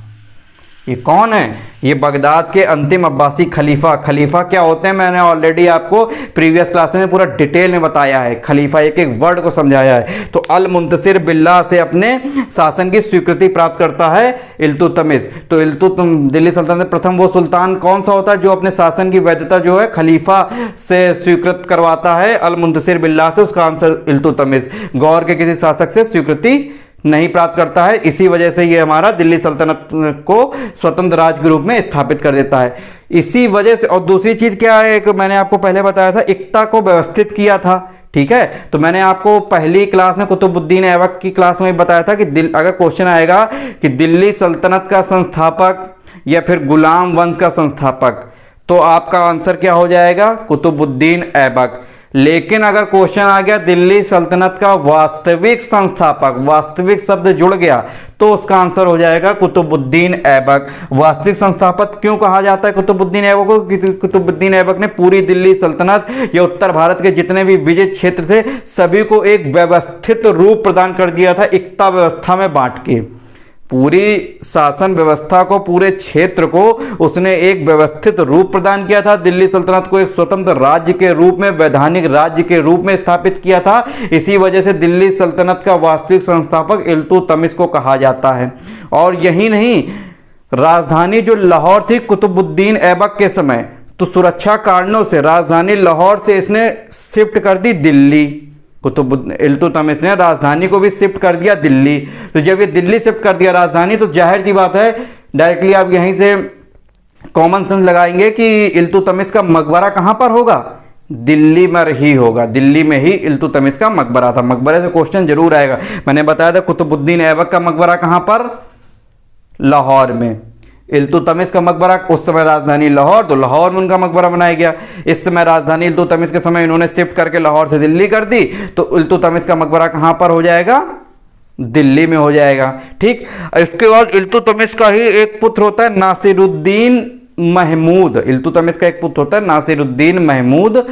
ये कौन है? ये बगदाद के अंतिम अब्बासी खलीफा। खलीफा क्या होते हैं मैंने ऑलरेडी आपको प्रीवियस क्लास में पूरा डिटेल में बताया है, खलीफा एक एक वर्ड को समझाया है। तो अल मुंतसिर बिल्लाह से अपने शासन की स्वीकृति प्राप्त करता है इल्तुतमिश। तो दिल्ली सल्तनत में प्रथम वो सुल्तान कौन सा होता है जो अपने शासन की वैधता जो है खलीफा से स्वीकृत करवाता है? अल मुंतसिर बिल्लाह से। उसका आंसर इल्तुतमिश। गौर के किसी शासक से स्वीकृति नहीं प्राप्त करता है, इसी वजह से ये हमारा दिल्ली सल्तनत को स्वतंत्र राज्य के रूप में स्थापित कर देता है, इसी वजह से। और दूसरी चीज क्या है, एक मैंने आपको पहले बताया था, इक्ता को व्यवस्थित किया था। ठीक है, तो मैंने आपको पहली क्लास में कुतुबुद्दीन ऐबक की क्लास में बताया था कि अगर क्वेश्चन आएगा कि दिल्ली सल्तनत का संस्थापक या फिर गुलाम वंश का संस्थापक, तो आपका आंसर क्या हो जाएगा? कुतुबुद्दीन ऐबक। लेकिन अगर क्वेश्चन आ गया दिल्ली सल्तनत का वास्तविक संस्थापक, वास्तविक शब्द जुड़ गया, तो उसका आंसर हो जाएगा कुतुबुद्दीन ऐबक। वास्तविक संस्थापक क्यों कहा जाता है कुतुबुद्दीन ऐबक को? कुतुबुद्दीन ऐबक ने पूरी दिल्ली सल्तनत या उत्तर भारत के जितने भी विजित क्षेत्र थे सभी को एक व्यवस्थित रूप प्रदान कर दिया था, एकता व्यवस्था में बांट के। पूरी शासन व्यवस्था को, पूरे क्षेत्र को उसने एक व्यवस्थित रूप प्रदान किया था। दिल्ली सल्तनत को एक स्वतंत्र राज्य के रूप में, वैधानिक राज्य के रूप में स्थापित किया था। इसी वजह से दिल्ली सल्तनत का वास्तविक संस्थापक इल्तुतमिश को कहा जाता है। और यही नहीं, राजधानी जो लाहौर थी कुतुबुद्दीन ऐबक के समय, तो सुरक्षा कारणों से राजधानी लाहौर से इसने शिफ्ट कर दी दिल्ली। इल्तुतमिश ने राजधानी को भी शिफ्ट कर दिया दिल्ली। तो जब ये दिल्ली शिफ्ट कर दिया राजधानी, तो जाहिर सी बात है डायरेक्टली आप यहीं से कॉमन सेंस लगाएंगे कि इल्तुतमिश का मकबरा कहां पर होगा? दिल्ली में ही होगा। दिल्ली में ही इल्तुतमिश का मकबरा था। मकबरे से क्वेश्चन जरूर आएगा। मैंने बताया था कुतुबुद्दीन ऐबक का मकबरा कहां पर? लाहौर में। इल्तुतमिश का मकबरा, उस समय राजधानी लाहौर, तो लाहौर में उनका मकबरा बनाया गया। इस समय राजधानी इल्तुतमिश के समय इन्होंने शिफ्ट करके लाहौर से दिल्ली कर दी, तो इल्तुतमिश का मकबरा कहां पर हो जाएगा? दिल्ली में हो जाएगा। ठीक, इसके बाद इल्तुतमिश का ही एक पुत्र होता है नासिरुद्दीन महमूद। इल्तुतमिश का एक पुत्र होता है नासिरुद्दीन महमूद।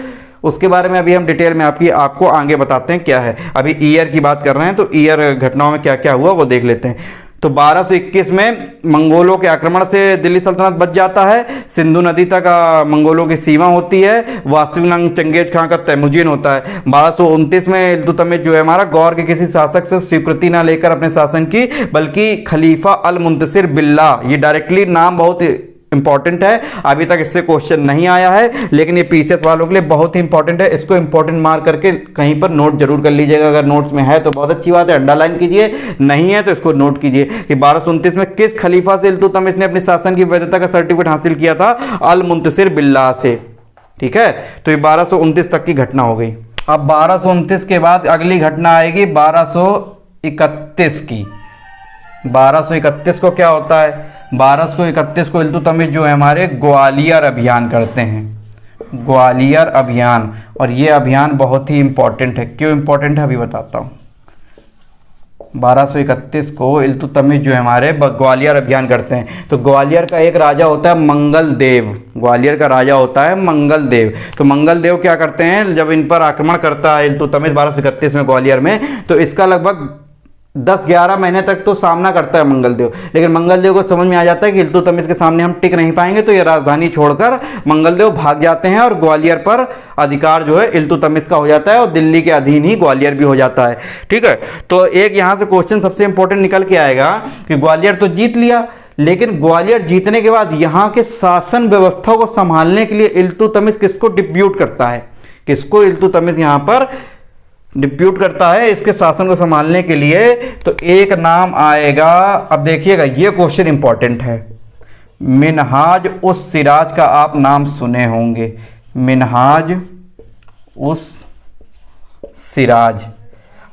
उसके बारे में अभी हम डिटेल में आपको आगे बताते हैं क्या है। अभी ईयर की बात कर रहे हैं, तो ईयर घटनाओं में क्या क्या हुआ वो देख लेते हैं। तो 1221 में मंगोलों के आक्रमण से दिल्ली सल्तनत बच जाता है। सिंधु नदी तक मंगोलों की सीमा होती है। वास्तविक नाम चंगेज खां का तैमुजीन होता है। 1229 में इल्तुतमिश जो है हमारा गौर के किसी शासक से स्वीकृति ना लेकर अपने शासन की, बल्कि खलीफा अल मुंतसिर बिल्लाह, ये डायरेक्टली नाम बहुत इंपॉर्टेंट है। अभी तक इससे क्वेश्चन नहीं आया है, लेकिन ये पीसीएस वालों के लिए बहुत ही इंपॉर्टेंट है। इसको इंपॉर्टेंट मार्क करके कहीं पर नोट जरूर कर लीजिएगा। अगर नोट्स में है तो बहुत अच्छी बात है, अंडरलाइन कीजिए, नहीं है तो इसको नोट कीजिए कि 1229 में किस खलीफा से इल्तुतमिश ने अपनी शासन की वैधता का सर्टिफिकेट हासिल किया था? अल मुंतसिर बिल्लाह से। ठीक है, तो ये 1229 तक की घटना हो गई। अब 1229 के बाद अगली घटना आएगी 1231 की। 1231 को क्या होता है? 1231 को इल्तुतमिश जो है हमारे ग्वालियर अभियान करते हैं। ग्वालियर अभियान, और ये अभियान बहुत ही इंपॉर्टेंट है। क्यों इंपॉर्टेंट है अभी बताता हूं। 1231 को इल्तुतमिश जो है हमारे ग्वालियर अभियान करते हैं। तो ग्वालियर का एक राजा होता है मंगल देव, ग्वालियर का राजा होता है मंगल देव। तो मंगल देव क्या करते हैं, जब इन पर आक्रमण करता है इल्तुतमिश 1231 में ग्वालियर में, तो इसका लगभग 10-11 महीने तक तो सामना करता है मंगलदेव। लेकिन मंगलदेव को समझ में आ जाता है कि इल्तुतमिश के सामने हम टिक नहीं पाएंगे, तो ये राजधानी छोड़कर मंगलदेव भाग जाते हैं और ग्वालियर पर अधिकार जो है इल्तुतमिश का हो जाता है और दिल्ली के अधीन ही ग्वालियर भी हो जाता है। ठीक है, तो एक यहाँ से क्वेश्चन सबसे इंपॉर्टेंट निकल के आएगा कि ग्वालियर तो जीत लिया, लेकिन ग्वालियर जीतने के बाद यहाँ के शासन व्यवस्था को संभालने के लिए इल्तुतमिश किसको डिप्यूट करता है, किसको इल्तुतमिश यहाँ पर डिप्यूट करता है इसके शासन को संभालने के लिए। तो एक नाम आएगा, अब देखिएगा ये क्वेश्चन इंपॉर्टेंट है, मिन्हाज उस सिराज का आप नाम सुने होंगे, मिन्हाज उस सिराज।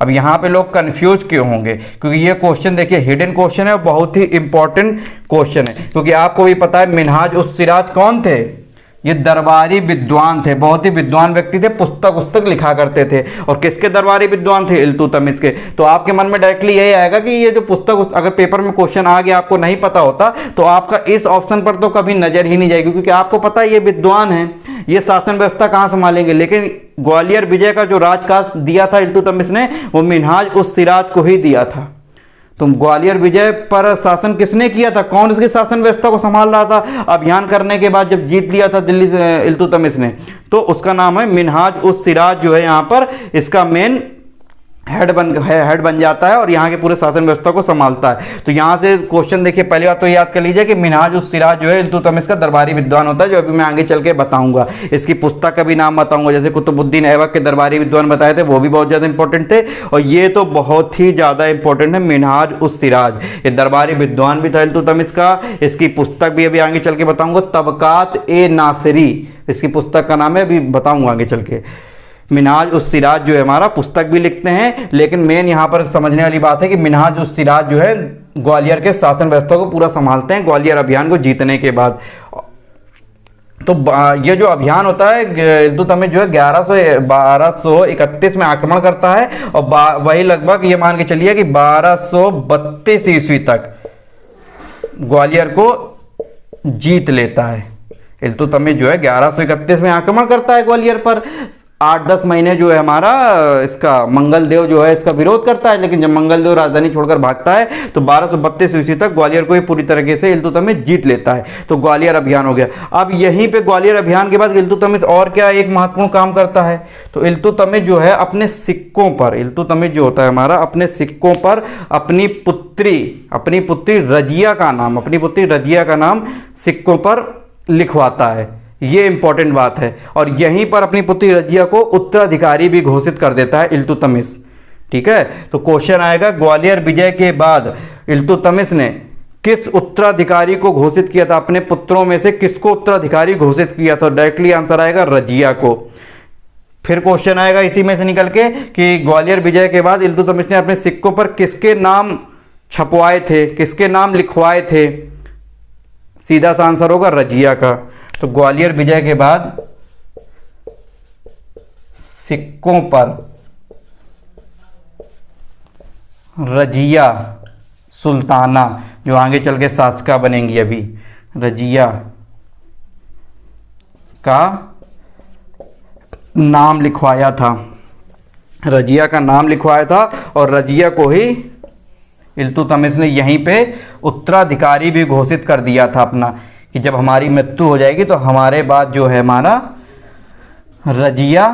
अब यहाँ पे लोग कंफ्यूज क्यों होंगे, क्योंकि ये क्वेश्चन देखिए हिडन क्वेश्चन है और बहुत ही इंपॉर्टेंट क्वेश्चन है, क्योंकि आपको भी पता है मिन्हाज उस सिराज कौन थे, ये दरबारी विद्वान थे, बहुत ही विद्वान व्यक्ति थे, पुस्तक लिखा करते थे। और किसके दरबारी विद्वान थे, इल्तुतमिश के। तो आपके मन में डायरेक्टली यही आएगा कि ये जो पुस्तक, अगर पेपर में क्वेश्चन आ गया आपको नहीं पता होता तो आपका इस ऑप्शन पर तो कभी नजर ही नहीं जाएगी, क्योंकि आपको पता है ये विद्वान है, ये शासन व्यवस्था कहाँ संभालेंगे। लेकिन ग्वालियर विजय का जो राजकाज दिया था इल्तुतमिश ने, वो मिन्हाज उस सिराज को ही दिया था। तो ग्वालियर विजय पर शासन किसने किया था, कौन इसकी शासन व्यवस्था को संभाल रहा था अभियान करने के बाद जब जीत लिया था दिल्ली से इल्तुतमिश ने, तो उसका नाम है मिन्हाज उस सिराज जो है यहाँ पर इसका मेन हेड बन जाता है और यहाँ के पूरे शासन व्यवस्था को संभालता है। तो यहाँ से क्वेश्चन देखिए, पहली बात तो याद कर लीजिए कि मिन्हाज उस सिराज जो है इल्तुतमिश का दरबारी विद्वान होता है, जो अभी मैं आगे चल के बताऊंगा। इसकी पुस्तक का भी नाम बताऊंगा, जैसे कुतुबुद्दीन ऐबक के दरबारी विद्वान बताए थे, वो भी बहुत ज़्यादा इंपॉर्टेंट थे। और ये तो बहुत ही ज़्यादा इंपॉर्टेंट है, मिन्हाज उस सिराज, ये दरबारी विद्वान भी था इल्तुतमिश का। इसकी पुस्तक भी अभी आगे चल के बताऊंगा, तबकात ए नासिरी इसकी पुस्तक का नाम है, अभी बताऊंगा आगे चल के। मिन्हाज उस सिराज जो है हमारा, पुस्तक भी लिखते हैं, लेकिन मेन यहाँ पर समझने वाली बात है कि मिन्हाज उस सिराज जो है ग्वालियर के शासन व्यवस्था को पूरा संभालते हैं ग्वालियर अभियान को जीतने के बाद। तो ये जो अभियान होता है इल्तुतमिश जो है 1231 में आक्रमण करता है और वही लगभग ये मान के चलिए कि 1232 ईस्वी तक ग्वालियर को जीत लेता है। इल्तुतमिश जो है 1131 में आक्रमण करता है ग्वालियर पर, 8-10 महीने जो है हमारा इसका मंगलदेव जो है इसका विरोध करता है, लेकिन जब मंगलदेव राजधानी छोड़कर भागता है तो 1232 ईस्वी तक ग्वालियर को ही पूरी तरीके से इल्तुतमिश जीत लेता है। तो ग्वालियर अभियान हो गया। अब यहीं पे ग्वालियर अभियान के बाद इल्तुतमिश और क्या एक महत्वपूर्ण काम करता है, तो इल्तुतमिश जो है अपने सिक्कों पर, इल्तुतमिश जो होता है हमारा अपने सिक्कों पर अपनी पुत्री रजिया का नाम सिक्कों पर लिखवाता है। ये इंपॉर्टेंट बात है। और यहीं पर अपनी पुत्री रजिया को उत्तराधिकारी भी घोषित कर देता है इल्तुतमिश। ठीक है, तो क्वेश्चन आएगा ग्वालियर विजय के बाद इल्तुतमिश ने किस उत्तराधिकारी को घोषित किया था, अपने पुत्रों में से किसको उत्तराधिकारी घोषित किया था। डायरेक्टली आंसर आएगा रजिया को। फिर क्वेश्चन आएगा इसी में से निकल के कि ग्वालियर विजय के बाद इल्तुतमिश ने अपने सिक्कों पर किसके नाम छपवाए थे, किसके नाम लिखवाए थे। सीधा सा आंसर होगा रजिया का। तो ग्वालियर विजय के बाद सिक्कों पर रजिया सुल्ताना, जो आगे चल के शासका बनेंगी, अभी रजिया का नाम लिखवाया था, रजिया का नाम लिखवाया था। और रजिया को ही इल्तुतमिश ने यहीं पे उत्तराधिकारी भी घोषित कर दिया था अपना, कि जब हमारी मृत्यु हो जाएगी तो हमारे बाद जो है हमारा रजिया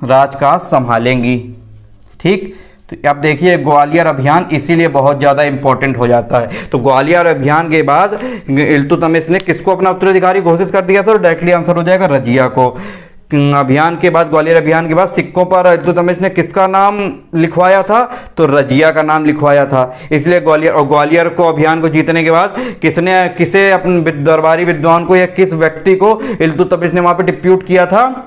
राजकाज संभालेंगी। ठीक, तो अब देखिए ग्वालियर अभियान इसीलिए बहुत ज़्यादा इंपॉर्टेंट हो जाता है। तो ग्वालियर अभियान के बाद इल्तुतमिश ने किसको अपना उत्तराधिकारी घोषित कर दिया था, तो डायरेक्टली आंसर हो जाएगा रजिया को। अभियान के बाद, ग्वालियर अभियान के बाद सिक्कों पर इल्तुतमिश ने किसका नाम लिखवाया था, तो रजिया का नाम लिखवाया था। इसलिए ग्वालियर को अभियान को जीतने के बाद किसे अपने दरबारी विद्वान को या किस व्यक्ति को इल्तुतमिश ने वहां पे डिप्यूट किया था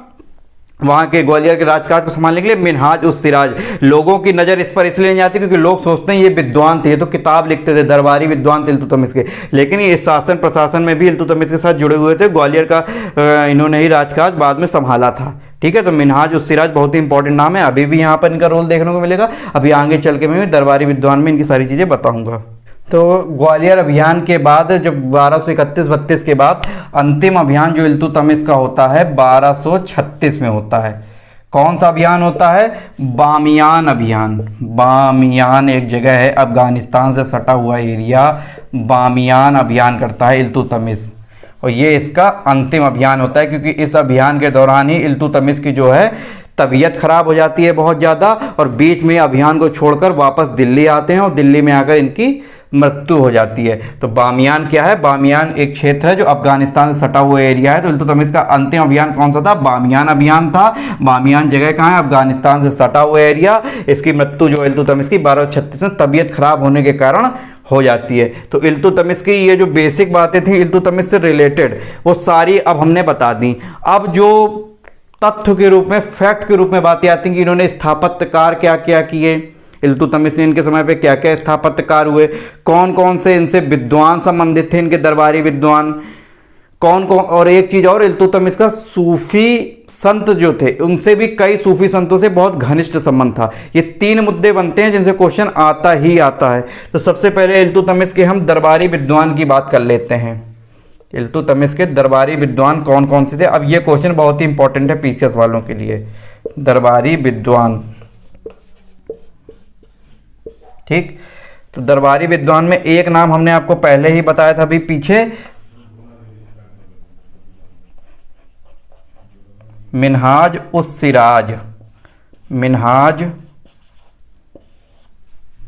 वहां के ग्वालियर के राजकाज को संभालने के लिए, मिन्हाज उस सिराज। लोगों की नज़र इस पर इसलिए नहीं आती क्योंकि लोग सोचते हैं ये विद्वान थे, ये तो किताब लिखते थे, दरबारी विद्वान थे इल्तुतमिश के, लेकिन ये शासन प्रशासन में भी इल्तुतमिश के साथ जुड़े हुए थे। ग्वालियर का इन्होंने ही राजकाज बाद में संभाला था। ठीक है, तो मिनहाज उस सिराज बहुत ही इंपॉर्टेंट नाम है, अभी भी यहाँ पर इनका रोल देखने को मिलेगा। अभी आगे चल के मैं दरबारी विद्वान में इनकी सारी चीज़ें बताऊंगा। तो ग्वालियर अभियान के बाद जब 1231-32 के बाद अंतिम अभियान जो इल्तुतमिश का होता है 1236 में होता है। कौन सा अभियान होता है? बामियान अभियान। बामियान एक जगह है अफगानिस्तान से सटा हुआ एरिया, बामियान अभियान करता है इल्तुतमिश, और ये इसका अंतिम अभियान होता है, क्योंकि इस अभियान के दौरान ही इल्तुतमिश की जो है तबीयत खराब हो जाती है बहुत ज़्यादा, और बीच में अभियान को छोड़कर वापस दिल्ली आते हैं और दिल्ली में आकर इनकी मृत्यु हो जाती है। तो बामियान क्या है? बामियान एक क्षेत्र है जो अफगानिस्तान से सटा हुआ एरिया है। तो इल्तुतमिश का अंतिम अभियान कौन सा था? बामियान अभियान था। बामियान जगह कहाँ है? अफगानिस्तान से सटा हुआ एरिया। इसकी मृत्यु जो इल्तुतमिश की 1236 में तबीयत खराब होने के कारण हो जाती है। तो इल्तुतमिश की ये जो बेसिक बातें थी इल्तुतमिश से रिलेटेड, वो सारी अब हमने बता दी। अब जो तथ्य के रूप में, फैक्ट के रूप में बातें आती हैं कि इन्होंने स्थापत्य कार्य क्या क्या किए, इल्तुतमिश ने इनके समय पे क्या क्या स्थापत्य कार्य हुए, कौन कौन से इनसे विद्वान संबंधित थे, इनके दरबारी विद्वान कौन कौन, और एक चीज और, इल्तुतमिश का सूफी संत जो थे उनसे भी कई सूफी संतों से बहुत घनिष्ठ संबंध था। ये 3 मुद्दे बनते हैं जिनसे क्वेश्चन आता ही आता है। तो सबसे पहले इल्तुतमिश के हम दरबारी विद्वान की बात कर लेते हैं। इल्तुतमिश के दरबारी विद्वान कौन कौन से थे? अब ये क्वेश्चन बहुत ही इंपॉर्टेंट है पीसीएस वालों के लिए। दरबारी विद्वान, ठीक, तो दरबारी विद्वान में एक नाम हमने आपको पहले ही बताया था अभी पीछे, मिनहाज उस सिराज। मिनहाज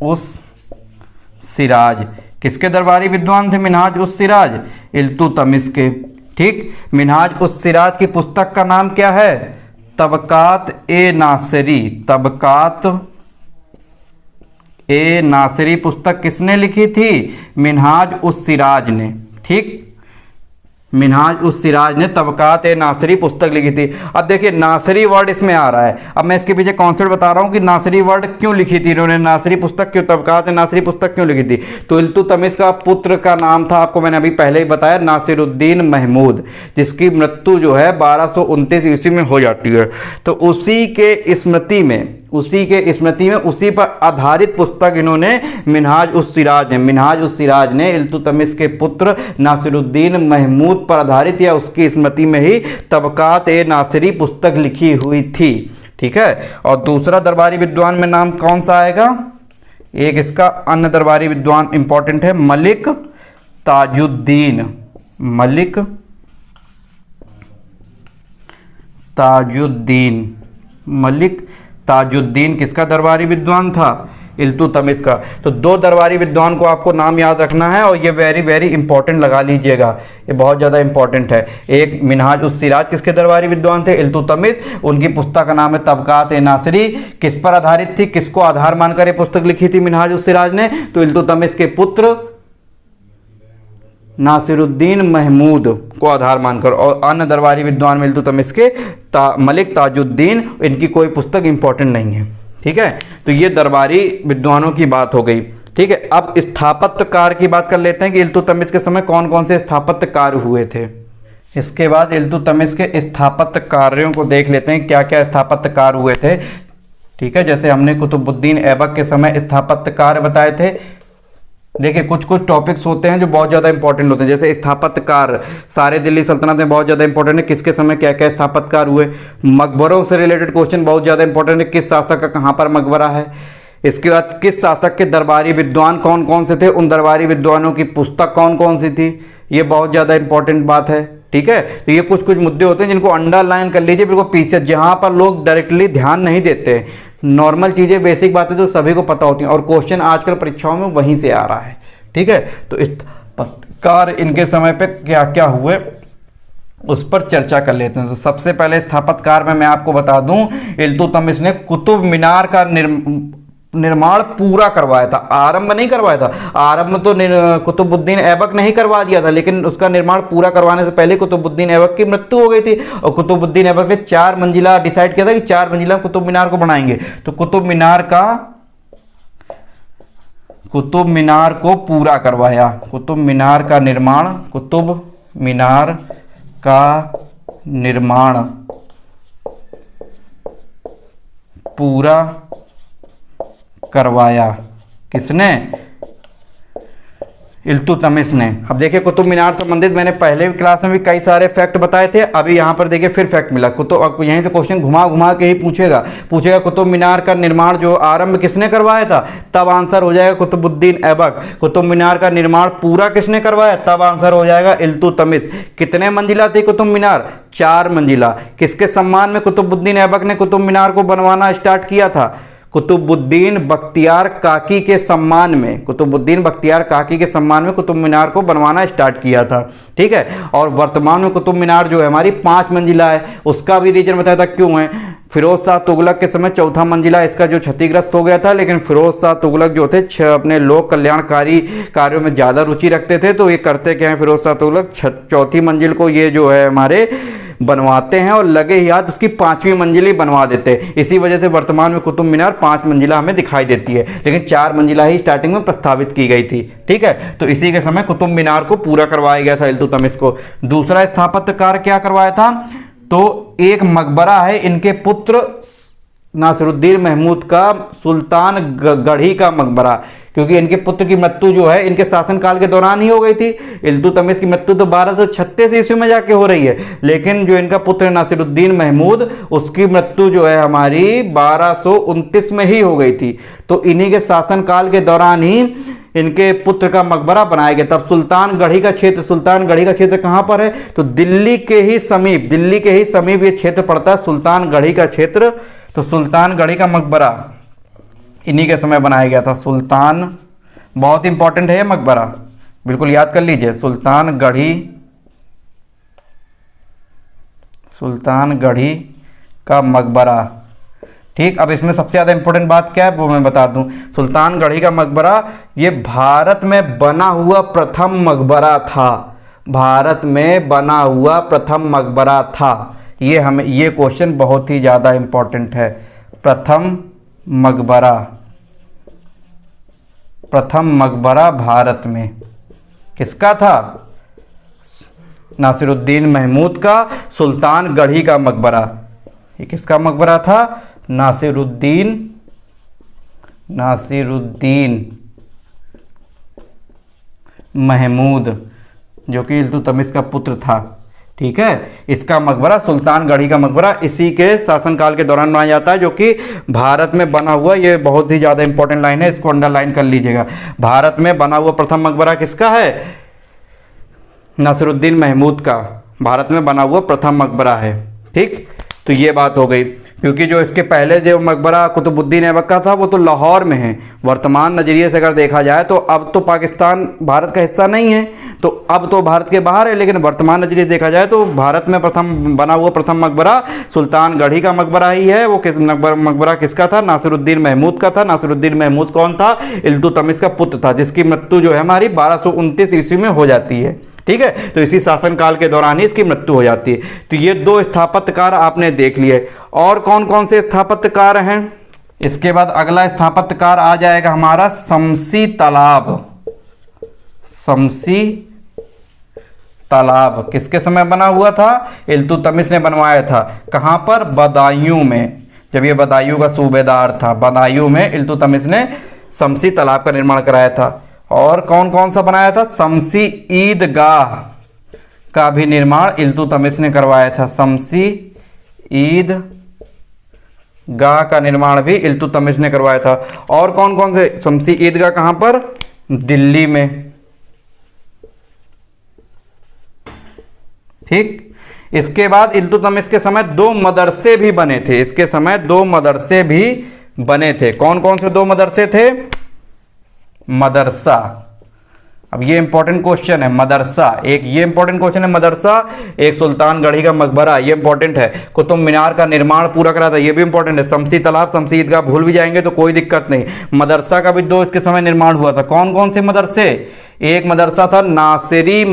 उस सिराज किसके दरबारी विद्वान थे? मिनहाज उस सिराज, इल्तुतमिश के। ठीक, मिनहाज उस सिराज की पुस्तक का नाम क्या है? तबकात ए नासिरी। तबकात ए नासिरी पुस्तक किसने लिखी थी? मिनहाज उस सिराज ने। ठीक, मिनहाज उस सिराज ने तबकात ए नासिरी पुस्तक लिखी थी। अब देखिए नासिरी वर्ड इसमें आ रहा है। अब मैं इसके पीछे कॉन्सेप्ट बता रहा हूं कि नासिरी वर्ड क्यों लिखी थी इन्होंने, नासिरी पुस्तक क्यों, तबकात ए नासिरी पुस्तक क्यों लिखी थी? तो इल्तुतमिश का पुत्र का नाम था, आपको मैंने अभी पहले ही बताया, नासिरुद्दीन महमूद, जिसकी मृत्यु जो है 1229 ईस्वी में हो जाती है। तो उसी के स्मृति में उसी पर आधारित पुस्तक इन्होंने मिनहाज उस सिराज ने इल्तुतमिश के पुत्र नासिरुद्दीन महमूद पर आधारित या उसकी स्मृति में ही तबकात ए नासिरी पुस्तक लिखी हुई थी। ठीक है, और दूसरा दरबारी विद्वान में नाम कौन सा आएगा? एक इसका अन्य दरबारी विद्वान इंपॉर्टेंट है, मलिक ताजुद्दीन। मलिक ताजुद्दीन किसका दरबारी विद्वान था? इल्तुतमिश का। तो 2 दरबारी विद्वान को आपको नाम याद रखना है, और ये वेरी वेरी इंपॉर्टेंट लगा लीजिएगा, ये बहुत ज़्यादा इंपॉर्टेंट है। एक मिनहाज उस सिराज किसके दरबारी विद्वान थे? इल्तुतमिश। उनकी पुस्तक का नाम है तबकात ए नासिरी। किस पर आधारित थी, किसको आधार मानकर ये पुस्तक लिखी थी मिनहाज उस सिराज ने? तो इल्तुतमिश के पुत्र नासिरुद्दीन महमूद को आधार मानकर। और अन्य दरबारी विद्वान में इल्तुतमिश के मलिक ताजुद्दीन, इनकी कोई पुस्तक इंपॉर्टेंट नहीं है। ठीक है, तो ये दरबारी विद्वानों की बात हो गई। ठीक है, अब स्थापत्य कार्य की बात कर लेते हैं कि इल्तुतमिश के समय कौन कौन से स्थापत्य कार्य हुए थे। इसके बाद इल्तुतमिश के स्थापत्य कार्यों को देख लेते हैं, क्या क्या स्थापत्य कार्य हुए थे। ठीक है, जैसे हमने कुतुबुद्दीन ऐबक के समय स्थापत्य कार्य बताए थे। देखिए कुछ कुछ टॉपिक्स होते हैं जो बहुत ज़्यादा इंपॉर्टेंट होते हैं, जैसे स्थापत्य कार्य सारे दिल्ली सल्तनत में बहुत ज़्यादा इंपॉर्टेंट है, किसके समय क्या क्या स्थापत्य कार्य हुए। मकबरों से रिलेटेड क्वेश्चन बहुत ज़्यादा इंपॉर्टेंट है, किस शासक का कहाँ पर मकबरा है। इसके बाद किस शासक के दरबारी विद्वान कौन कौन से थे, उन दरबारी विद्वानों की पुस्तक कौन कौन सी थी, ये बहुत ज़्यादा इंपॉर्टेंट बात है। ठीक है, तो ये कुछ कुछ मुद्दे होते हैं जिनको अंडरलाइन कर लीजिए बिल्कुल पीछे, जहाँ पर लोग डायरेक्टली ध्यान नहीं देते। नॉर्मल चीज़ें, बेसिक बातें तो सभी को पता होती हैं, और क्वेश्चन आजकल परीक्षाओं में वहीं से आ रहा है। ठीक है, तो इस कार्य इनके समय पे क्या क्या हुए उस पर चर्चा कर लेते हैं। तो सबसे पहले स्थापत्य कार्य में मैं आपको बता दूं, इल्तुतमिश ने कुतुब मीनार का निर्माण पूरा करवाया था, आरंभ नहीं करवाया था। आरंभ तो कुतुबुद्दीन ऐबक ने ही करवा दिया था, लेकिन उसका निर्माण पूरा करवाने से पहले कुतुबुद्दीन ऐबक की मृत्यु हो गई थी, और कुतुबुद्दीन ऐबक ने 4 मंजिला डिसाइड किया था कि 4 मंजिला कुतुब मीनार को बनाएंगे। तो कुतुब मीनार को पूरा करवाया, कुतुब मीनार का निर्माण पूरा करवाया। किसने? इल्तुतमिश ने। अब देखिए कुतुब मीनार संबंधित मैंने पहले क्लास में भी कई सारे फैक्ट बताए थे, अभी यहाँ पर देखिए फिर फैक्ट मिला। कुतुब यहीं से क्वेश्चन घुमा घुमा के ही पूछेगा कुतुब मीनार का निर्माण जो आरंभ किसने करवाया था, तब आंसर हो जाएगा कुतुबुद्दीन ऐबक। कुतुब मीनार का निर्माण पूरा किसने करवाया, तब आंसर हो जाएगा इल्तुतमिश। कितने मंजिला थी कुतुब मीनार? 4 मंजिला। किसके सम्मान में कुतुबुद्दीन ऐबक ने कुतुब मीनार को बनवाना स्टार्ट किया था? कुतुबुद्दीन बख्तियार काकी के सम्मान में, कुतुबुद्दीन बख्तियार काकी के सम्मान में कुतुब मीनार को बनवाना स्टार्ट किया था। ठीक है, और वर्तमान में कुतुब मीनार जो है हमारी 5 मंजिला है। उसका भी रीजन बताया था क्यों है। फिरोज शाह तुगलक के समय 4था मंजिला इसका जो क्षतिग्रस्त हो गया था, लेकिन फिरोज शाह तुगलक जो थे अपने लोक कल्याणकारी कार्यों में ज़्यादा रुचि रखते थे, तो ये करते क्या है, फिरोज शाह तुगलक 4थी मंजिल को ये जो है हमारे बनवाते हैं और लगे ही हाथ उसकी 5वीं मंजिल ही बनवा देते हैं। इसी वजह से वर्तमान में कुतुब मीनार 5 मंजिला हमें दिखाई देती है, लेकिन 4 मंजिला ही स्टार्टिंग में प्रस्तावित की गई थी। ठीक है, तो इसी के समय कुतुब मीनार को पूरा करवाया गया था इल्तुतमिश को। दूसरा स्थापत्य कार्य क्या करवाया था, तो एक मकबरा है इनके पुत्र नासिरुद्दीन महमूद का, सुल्तान गढ़ी का मकबरा, क्योंकि इनके पुत्र की मृत्यु जो है इनके शासनकाल के दौरान ही हो गई थी। इल्तुतमिश की मृत्यु तो 1236 ईस्वी में जाके हो रही है, लेकिन जो इनका पुत्र नासिरुद्दीन महमूद, उसकी मृत्यु जो है हमारी 1229 में ही हो गई थी। तो इन्हीं के शासनकाल के दौरान ही इनके पुत्र का मकबरा बनाया गया। तब सुल्तान गढ़ी का क्षेत्र कहां पर है, तो दिल्ली के ही समीप ये क्षेत्र पड़ता है, सुल्तान गढ़ी का क्षेत्र। तो सुल्तान गढ़ी का मकबरा इन्हीं के समय बनाया गया था। सुल्तान, बहुत इंपॉर्टेंट है ये मकबरा, बिल्कुल याद कर लीजिए, सुल्तान गढ़ी का मकबरा। ठीक, अब इसमें सबसे ज़्यादा इंपॉर्टेंट बात क्या है वो मैं बता दूं। सुल्तान गढ़ी का मकबरा ये भारत में बना हुआ प्रथम मकबरा था, भारत में बना हुआ प्रथम मकबरा था। ये क्वेश्चन बहुत ही ज़्यादा इंपॉर्टेंट है। प्रथम मकबरा भारत में किसका था? नासिरुद्दीन महमूद का, सुल्तान गढ़ी का मकबरा। ये किसका मकबरा था? नासिरुद्दीन महमूद, जो कि इल्तुतमिश का पुत्र था। ठीक है, इसका मकबरा सुल्तान गढ़ी का मकबरा इसी के शासनकाल के दौरान बनाया जाता है, जो कि भारत में बना हुआ, ये बहुत ही ज़्यादा इंपॉर्टेंट लाइन है, इसको अंडरलाइन कर लीजिएगा। भारत में बना हुआ प्रथम मकबरा किसका है? नासिरुद्दीन महमूद का भारत में बना हुआ प्रथम मकबरा है। ठीक, तो ये बात हो गई। क्योंकि जो इसके पहले जो मकबरा कुतुबुद्दीन ऐबक का था वो तो लाहौर में है। वर्तमान नज़रिए से अगर देखा जाए तो अब तो पाकिस्तान भारत का हिस्सा नहीं है, तो अब तो भारत के बाहर है, लेकिन वर्तमान नज़रिए से देखा जाए तो भारत में बना हुआ प्रथम मकबरा सुल्तान गढ़ी का मकबरा ही है। वो मकबरा किसका था? नासिरुद्दीन महमूद का था। नासिरुद्दीन महमूद कौन था? इल्तुतमिश का पुत्र था, जिसकी मृत्यु जो है हमारी 1229 ईस्वी में हो जाती है। ठीक है, तो इसी शासनकाल के दौरान ही इसकी मृत्यु हो जाती है। तो ये 2 स्थापत्य कार्य आपने देख लिए। और कौन कौन से स्थापत्य कार्य हैं? इसके बाद अगला स्थापत्य कार्य आ जाएगा हमारा शमसी तालाब। किसके समय बना हुआ था? इल्तुतमिश ने बनवाया था। कहां पर? बदायूं में। जब ये बदायूं का सूबेदार था, बदायूं में इल्तुतमिश ने शमसी तालाब का निर्माण कराया था। और कौन कौन सा बनाया था? शमसी ईदगाह का भी निर्माण इल्तुतमिश ने करवाया था। शमसी ईदगाह का निर्माण भी इल्तुतमिश ने करवाया था। और कौन कौन से? शमसी ईदगाह कहां पर? दिल्ली में। ठीक, इसके बाद इल्तुतमिश के समय 2 मदरसे भी बने थे। इसके समय 2 मदरसे भी बने थे। कौन कौन से 2 मदरसे थे? मदरसा, अब ये इंपॉर्टेंट क्वेश्चन है। मदरसा, एक ये इंपॉर्टेंट क्वेश्चन है मदरसा, एक सुल्तान गढ़ी का मकबरा, ये इंपॉर्टेंट है। कुतुब मीनार का निर्माण पूरा करा था, ये भी इंपॉर्टेंट है। शमसी तालाब, शमसी ईदगाह भूल भी जाएंगे तो कोई दिक्कत नहीं। मदरसा का भी 2 इसके समय निर्माण हुआ था। कौन कौन से मदरसे? एक मदरसा था नासिरी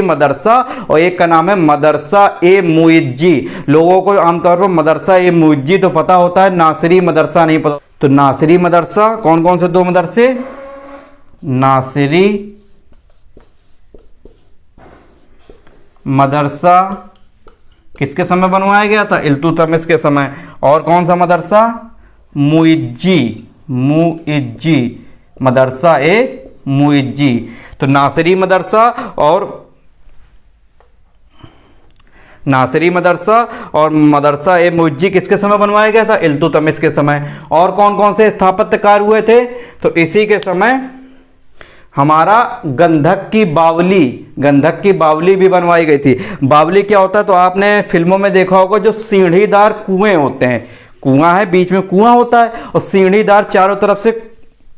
मदरसा और एक का नाम है मदरसा ए मुइज्जी। लोगों को आमतौर पर मदरसा ए मुइज्जी तो पता होता है, नासिरी मदरसा नहीं पता। तो नासिरी मदरसा, कौन कौन से 2 मदरसे? नासिरी मदरसा किसके समय बनवाया गया था? इल्तुतमिश के समय। और कौन सा मदरसा? मुइज्जी, मुइज्जी, मदरसा ए मुइज्जी। तो नासिरी मदरसा और मदरसा ए मुइज्जी किसके समय बनवाया गया था? इल्तुतमिश के समय। और कौन कौन से स्थापत्य कार्य हुए थे? तो इसी के समय हमारा गंधक की बावली भी बनवाई गई थी। बावली क्या होता है? तो आपने फिल्मों में देखा होगा, जो सीढ़ीदार कुएं होते हैं, कुआं है, बीच में कुआं होता है और सीढ़ीदार चारों तरफ से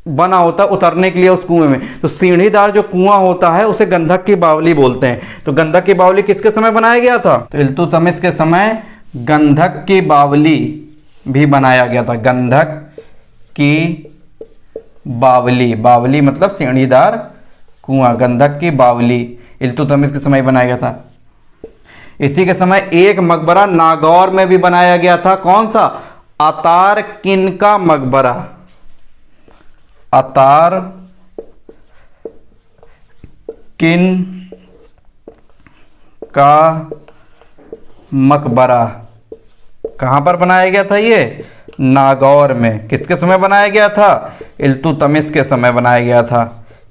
बना होता है उतरने के लिए उस कुएं में। तो सीढ़ीदार जो कुआं होता है उसे गंधक की बावली बोलते हैं। तो गंधक की बावली किसके समय बनाया गया था? तो इल्तुतमिश के समय गंधक की बावली भी बनाया गया था। गंधक की बावली मतलब सीढ़ीदार कुआं, गंधक की बावली इल्तुतमिश के समय बनाया गया था। इसी के समय एक मकबरा नागौर में भी बनाया गया था। कौन सा? अतार किन का मकबरा। अतार किन का मकबरा कहां पर बनाया गया था? ये नागौर में। किसके समय बनाया गया था? इल्तुतमिश के समय बनाया गया था।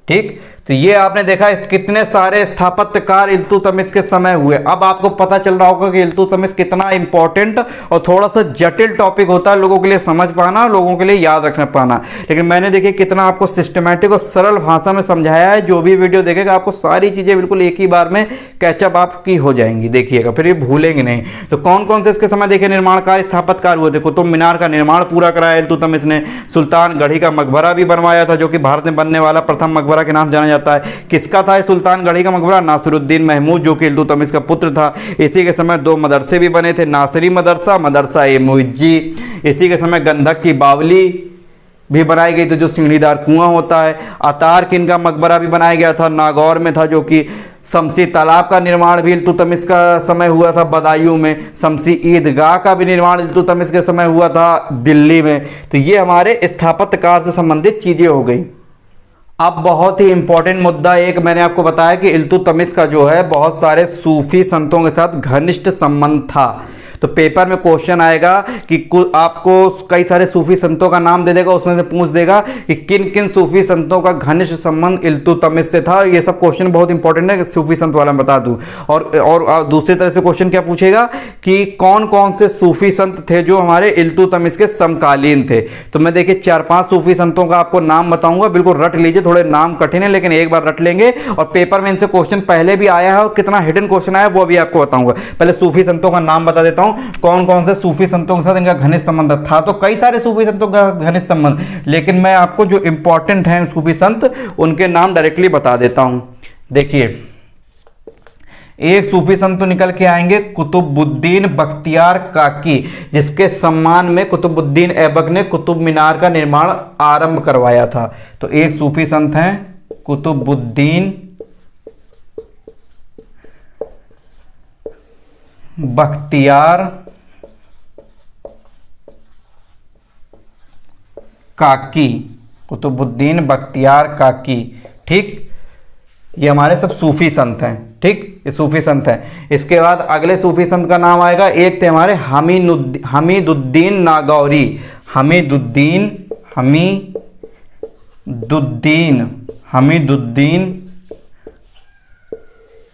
ठीक, तो ये आपने देखा कितने सारे स्थापत्य कार्य इल्तुतमिश के समय हुए। अब आपको पता चल रहा होगा कि इल्तुतमिश कितना इंपॉर्टेंट और थोड़ा सा जटिल टॉपिक होता है लोगों के लिए समझ पाना, लोगों के लिए याद रखना पाना। लेकिन मैंने देखिए कितना आपको सिस्टमैटिक और सरल भाषा में समझाया है। जो भी वीडियो देखेगा आपको सारी चीजें बिल्कुल एक ही बार में कैचअप आपकी हो जाएंगी, देखिएगा, फिर ये भूलेंगे नहीं। तो कौन कौन से इसके समय देखिए निर्माण कार्य, स्थापत्य कार्य हुए थे? कुतुब मीनार का निर्माण पूरा कराया इल्तुतमिश ने। सुल्तान गढ़ी का मकबरा भी बनवाया था, जो कि भारत में बनने वाला प्रथम मकबरा के नाम जाना जाता है। किसका था सुल्तान गढ़ी का मकबरा? नासिरुद्दीन महमूद, जो कि इल्तुतमिश का पुत्र था। इसी के समय दो मदरसे भी बने थे, नासिरी मदरसा, मदरसा ए मुइज्जी। इसी के समय गंधक की बावली भी बनाई गई थी, जो सीढ़ीदार कुआं होता है। अतार किन का मकबरा भी बनाया गया था, नागौर में था, जो कि शमसी तालाब का निर्माण भी इल्तुतमिश का समय हुआ था बदायूं में। शमसी ईदगाह का भी निर्माण इल्तुतमिश के समय हुआ था दिल्ली में। तो ये हमारे स्थापत्य कार्य से संबंधित चीजें हो गई। अब बहुत ही इंपॉर्टेंट मुद्दा एक मैंने आपको बताया कि इल्तुतमिश का जो है बहुत सारे सूफी संतों के साथ घनिष्ठ संबंध था। तो पेपर में क्वेश्चन आएगा कि आपको कई सारे सूफी संतों का नाम दे देगा, उसमें से पूछ देगा कि किन किन सूफी संतों का घनिष्ठ संबंध इल्तुतमिश से था। ये सब क्वेश्चन बहुत इंपॉर्टेंट है, सूफी संत वाला बता दूं। और दूसरी तरह से क्वेश्चन क्या पूछेगा कि कौन कौन से सूफी संत थे जो हमारे इल्तुतमिश के समकालीन थे। तो मैं देखिए 4-5 सूफी संतों का आपको नाम बताऊंगा, बिल्कुल रट लीजिए। थोड़े नाम कठिन है लेकिन एक बार रट लेंगे, और पेपर में इनसे क्वेश्चन पहले भी आया है और कितना हिडन क्वेश्चन आया वो भी आपको बताऊंगा। पहले सूफी संतों का नाम बता देता हूं, कौन कौन से सूफी संतों के साथ इनका घनिष्ठ संबंध था। तो कई सारे सूफी संतों का घनिष्ठ संबंध, लेकिन मैं आपको जो इंपॉर्टेंट है सूफी संत उनके नाम डायरेक्टली बता देता हूं। देखिए, एक सूफी संत तो निकल के आएंगे कुतुबुद्दीन बख्तियार काकी, जिसके सम्मान में कुतुबुद्दीन ऐबक ने कुतुब मीनार का निर्माण आरंभ करवाया था। तो एक सूफी संत हैं कुतुबुद्दीन बख्तियार काकी, कुतुबुद्दीन बख्तियार काकी। ठीक, ये हमारे सब सूफी संत हैं। ठीक, ये सूफी संत हैं। इसके बाद अगले सूफी संत का नाम आएगा, एक थे हमारे हमीदुद्दीन नागौरी। हमीदुद्दीन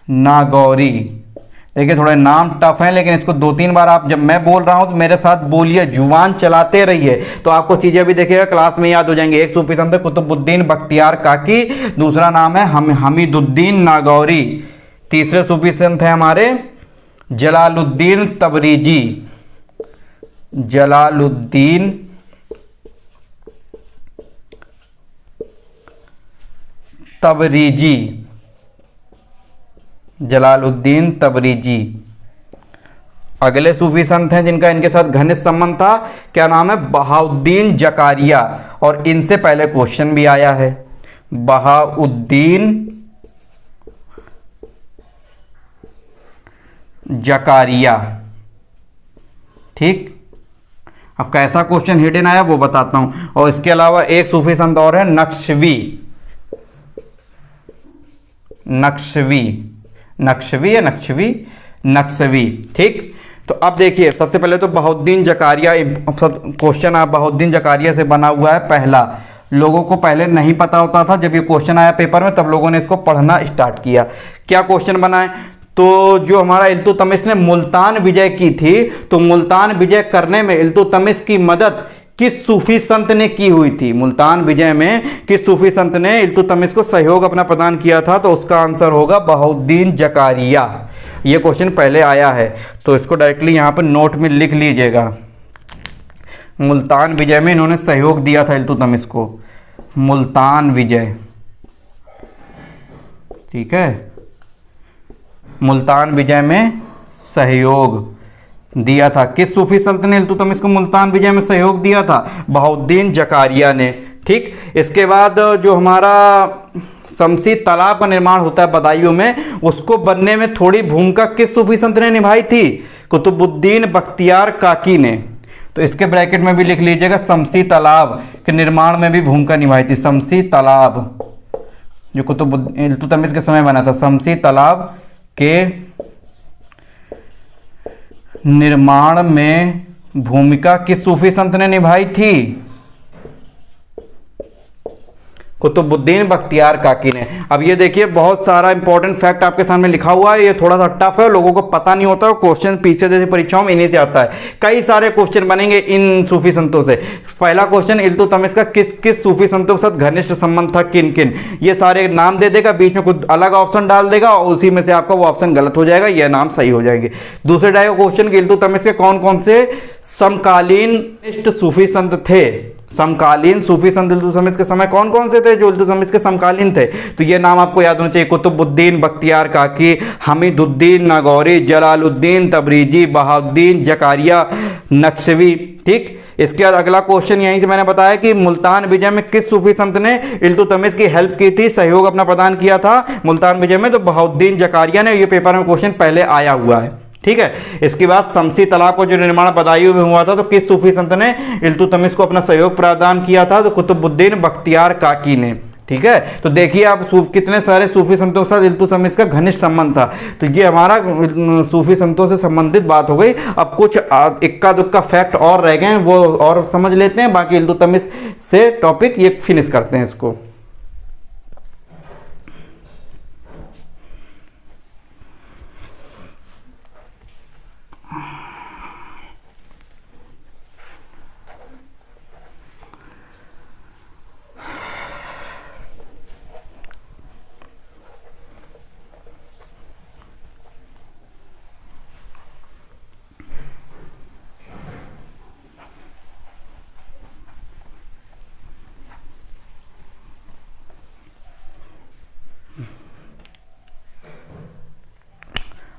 नागौरी। देखिए थोड़े नाम टफ हैं, लेकिन इसको 2-3 बार आप, जब मैं बोल रहा हूं तो मेरे साथ बोलिए, जुबान चलाते रहिए, तो आपको चीजें भी देखिएगा क्लास में याद हो जाएंगे। एक सूफी संत है कुतुबुद्दीन बख्तियार काकी, दूसरा नाम है हमीदुद्दीन नागौरी, तीसरे सूफी संत है हमारे जलालुद्दीन तबरीजी। जलालुद्दीन तबरीजी। अगले सूफी संत हैं जिनका इनके साथ घनिष्ठ संबंध था, क्या नाम है? बहाउद्दीन जकारिया। और इनसे पहले क्वेश्चन भी आया है, बहाउद्दीन जकारिया। ठीक, अब कैसा क्वेश्चन हिडन आया वो बताता हूं। और इसके अलावा एक सूफी संत और है नक्शवी या नक्शवी। ठीक, तो अब देखिए, सबसे पहले तो बहाउद्दीन जकारिया क्वेश्चन आप बहाउद्दीन जकारिया से बना हुआ है पहला। लोगों को पहले नहीं पता होता था, जब ये क्वेश्चन आया पेपर में तब लोगों ने इसको पढ़ना स्टार्ट किया। क्या क्वेश्चन बना है? तो जो हमारा इल्तुतमिश ने मुल्तान विजय की थी, तो मुल्तान विजय करने में इल्तुतमिश की मदद किस सूफी संत ने की हुई थी? मुल्तान विजय में किस सूफी संत ने इल्तुतमिश को सहयोग अपना प्रदान किया था? तो उसका आंसर होगा बहाउद्दीन जकारिया। ये क्वेश्चन पहले आया है, तो इसको डायरेक्टली यहाँ पर नोट में लिख लीजिएगा। मुल्तान विजय में इन्होंने सहयोग दिया था इल्तुतमिश को, मुल्तान विजय, ठीक है, मुल्तान विजय में सहयोग दिया था। किस सूफी संत ने इल्तुतमिश को मुल्तान विजय में सहयोग दिया था? बहाउद्दीन जकारिया ने। ठीक, इसके बाद जो हमारा शमसी तालाब का निर्माण होता है बदायूं में, उसको बनने में थोड़ी भूमिका किस सूफी संत ने निभाई थी? कुतुबुद्दीन बख्तियार काकी ने। तो इसके ब्रैकेट में भी लिख लीजिएगा, शमसी तालाब के निर्माण में भी भूमिका निभाई थी। शमसी तालाब जो इल्तुतमिश के समय बना था, शमसी तालाब के निर्माण में भूमिका किस सूफी संत ने निभाई थी? कुतुबुद्दीन बख्तियार काकी ने। अब ये देखिए, बहुत सारा इंपॉर्टेंट फैक्ट आपके सामने लिखा हुआ है। ये थोड़ा सा टफ है, लोगों को पता नहीं होता। क्वेश्चन पीछे जैसे परीक्षाओं में इन्हीं से आता है। कई सारे क्वेश्चन बनेंगे इन सूफी संतों से। पहला क्वेश्चन, इल्तुतमिश का किस किस सूफी संतों के साथ घनिष्ठ संबंध था, किन किन? ये सारे नाम दे देगा, बीच में कुछ अलग ऑप्शन डाल देगा और उसी में से आपका वो ऑप्शन गलत हो जाएगा, यह नाम सही हो जाएंगे। दूसरे टाइप का क्वेश्चन, इल्तुतमिश के कौन कौन से समकालीन सूफी संत थे? समकालीन सूफी संत इल्तुतमिश के समय कौन कौन से थे जो इल्तुतमिश के समकालीन थे? तो ये नाम आपको याद होना चाहिए। कुतुबुद्दीन बख्तियार काकी, हमीदुद्दीन नागौरी, जलालुद्दीन तबरीजी, बहाउद्दीन जकारिया नक्शवी। ठीक, इसके बाद अगला क्वेश्चन यहीं से मैंने बताया कि मुल्तान विजय में किस सूफी संत ने इल्तुतमिश की हेल्प की थी, सहयोग अपना प्रदान किया था मुल्तान विजय में? तो बहाउद्दीन जकारिया ने। ये पेपर में क्वेश्चन पहले आया हुआ है। ठीक है, इसके बाद शमसी तालाब को जो निर्माण बदायूं में हुआ था, तो किस सूफी संत ने इल्तुतमिश को अपना सहयोग प्रदान किया था? तो कुतुबुद्दीन बख्तियार काकी ने। ठीक है, तो देखिए आप कितने सारे सूफी संतों के साथ इल्तुतमिश का घनिष्ठ संबंध था। तो ये हमारा सूफी संतों से संबंधित बात हो गई। अब कुछ इक्का दुक्का फैक्ट और रह गए, वो और समझ लेते हैं, बाकी इल्तुतमिश से टॉपिक ये फिनिश करते हैं इसको।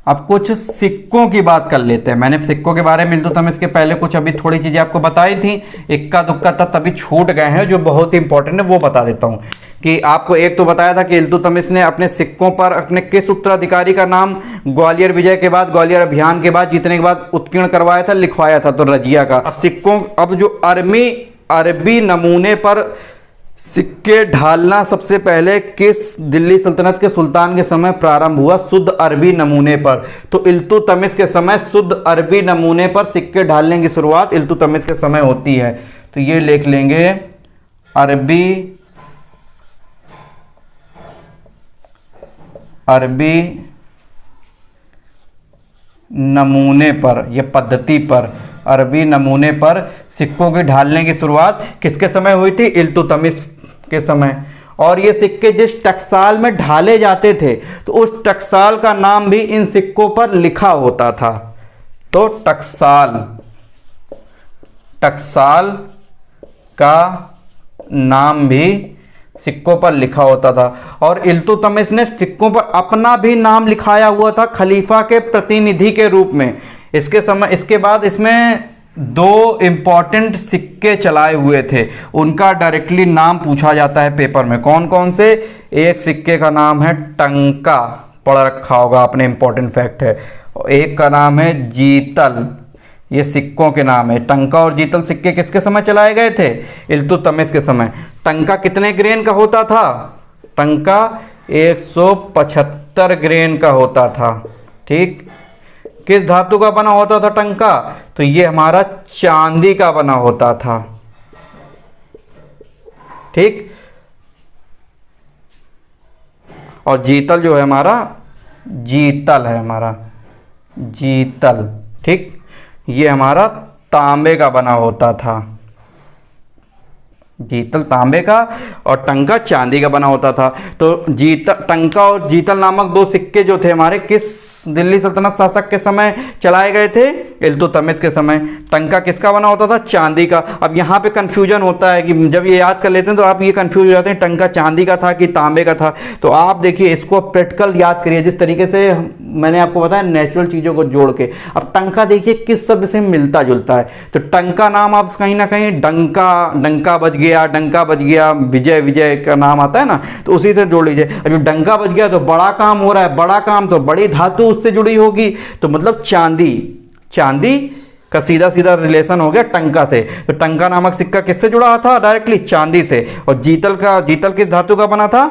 अब कुछ सिक्कों की बात कर लेते हैं। मैंने सिक्कों के बारे में इल्तुतमिश के पहले कुछ अभी थोड़ी चीजें आपको बताई थी, इक्का दुक्का तभी छूट गए हैं जो बहुत ही इंपॉर्टेंट है, वो बता देता हूं। कि आपको एक तो बताया था कि इल्तुतमिश ने अपने सिक्कों पर अपने किस उत्तराधिकारी का नाम ग्वालियर विजय के बाद, ग्वालियर अभियान के बाद, जीतने के बाद उत्कीर्ण करवाया था, लिखवाया था? तो रजिया का। अब सिक्कों, अब जो अरबी नमूने पर सिक्के ढालना सबसे पहले किस दिल्ली सल्तनत के सुल्तान के समय प्रारंभ हुआ? शुद्ध अरबी नमूने पर। तो इल्तुतमिश के समय शुद्ध अरबी नमूने पर सिक्के ढालने की शुरुआत इल्तुतमिश के समय होती है। तो ये लिख लेंगे, अरबी नमूने पर, यह पद्धति पर, अरबी नमूने पर सिक्कों के ढालने की शुरुआत किसके समय हुई थी? इल्तुतमिश के समय। और ये सिक्के जिस टकसाल में ढाले जाते थे, तो उस टकसाल का नाम भी इन सिक्कों पर लिखा होता था। तो टकसाल का नाम भी सिक्कों पर लिखा होता था। और इल्तुतमिश ने सिक्कों पर अपना भी नाम लिखाया हुआ था, खलीफा के प्रतिनिधि के रूप में। इसके बाद इसमें दो इंपॉर्टेंट सिक्के चलाए हुए थे, उनका डायरेक्टली नाम पूछा जाता है पेपर में। कौन कौन से? एक सिक्के का नाम है टंका, पढ़ रखा होगा आपने, इंपॉर्टेंट फैक्ट है। एक का नाम है जीतल, ये सिक्कों के नाम है। टंका और जीतल सिक्के किसके समय चलाए गए थे? इल्तुतमिश के समय। टंका कितने ग्रेन का होता था? टंका 175 ग्रेन का होता था। ठीक, किस धातु का बना होता था टंका? तो ये हमारा चांदी का बना होता था। ठीक। और जीतल जो है हमारा, जीतल है हमारा, जीतल, ठीक, ये हमारा तांबे का बना होता था। जीतल तांबे का और टंका चांदी का बना होता था। तो जीतल, टंका और जीतल नामक दो सिक्के जो थे हमारे किस दिल्ली सल्तनत शासक के समय चलाए गए थे? इल्तुतमिश के समय। टंका किसका बना होता था? चांदी का। अब यहाँ पे कंफ्यूजन होता है कि जब ये याद कर लेते हैं तो आप ये कंफ्यूज हो जाते हैं टंका चांदी का था कि तांबे का था। तो आप देखिए इसको प्रैक्टिकल याद करिए, जिस तरीके से मैंने आपको बताया नेचुरल चीज़ों को जोड़ के। अब टंका देखिए किस शब्द से मिलता जुलता है, तो टंका नाम आप कहीं ना कहीं डंका, डंका बज गया, डंका बज गया, विजय, विजय का नाम आता है ना, तो उसी से जोड़ लीजिए। अब जब डंका बज गया तो बड़ा काम हो रहा है, बड़ा काम तो बड़ी धातु उससे जुड़ी होगी, तो मतलब चांदी, चांदी का सीधा सीधा रिलेशन हो गया टंका से। तो टंका नामक सिक्का किससे जुड़ा था? डायरेक्टली चांदी से। और जीतल का, जीतल किस धातु का बना था?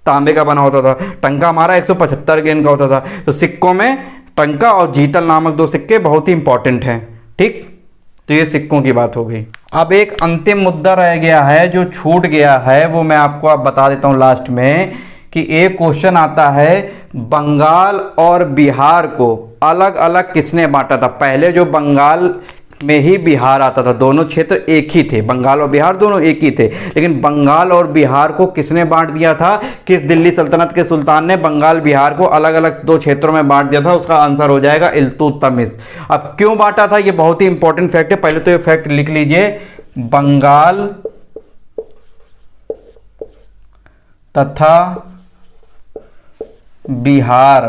तांबे का बना होता था। टंका हमारा 175 गेंद का होता था। तो सिक्कों में टंका और जीतल नामक दो सिक्के बहुत ही इंपॉर्टेंट हैं। ठीक, तो ये सिक्कों की बात हो गई। अब एक अंतिम मुद्दा रह गया है जो छूट गया है, वो मैं आपको अब बता देता हूं लास्ट में, कि एक क्वेश्चन आता है बंगाल और बिहार को अलग अलग किसने बांटा था? पहले जो बंगाल में ही बिहार आता था, दोनों क्षेत्र एक ही थे, बंगाल और बिहार दोनों एक ही थे, लेकिन बंगाल और बिहार को किसने बांट दिया था? किस दिल्ली सल्तनत के सुल्तान ने बंगाल बिहार को अलग अलग दो क्षेत्रों में बांट दिया था? उसका आंसर हो जाएगा इल्तुतमिश। अब क्यों बांटा था, ये बहुत ही इंपॉर्टेंट फैक्ट है। पहले तो ये फैक्ट लिख लीजिए, बंगाल तथा बिहार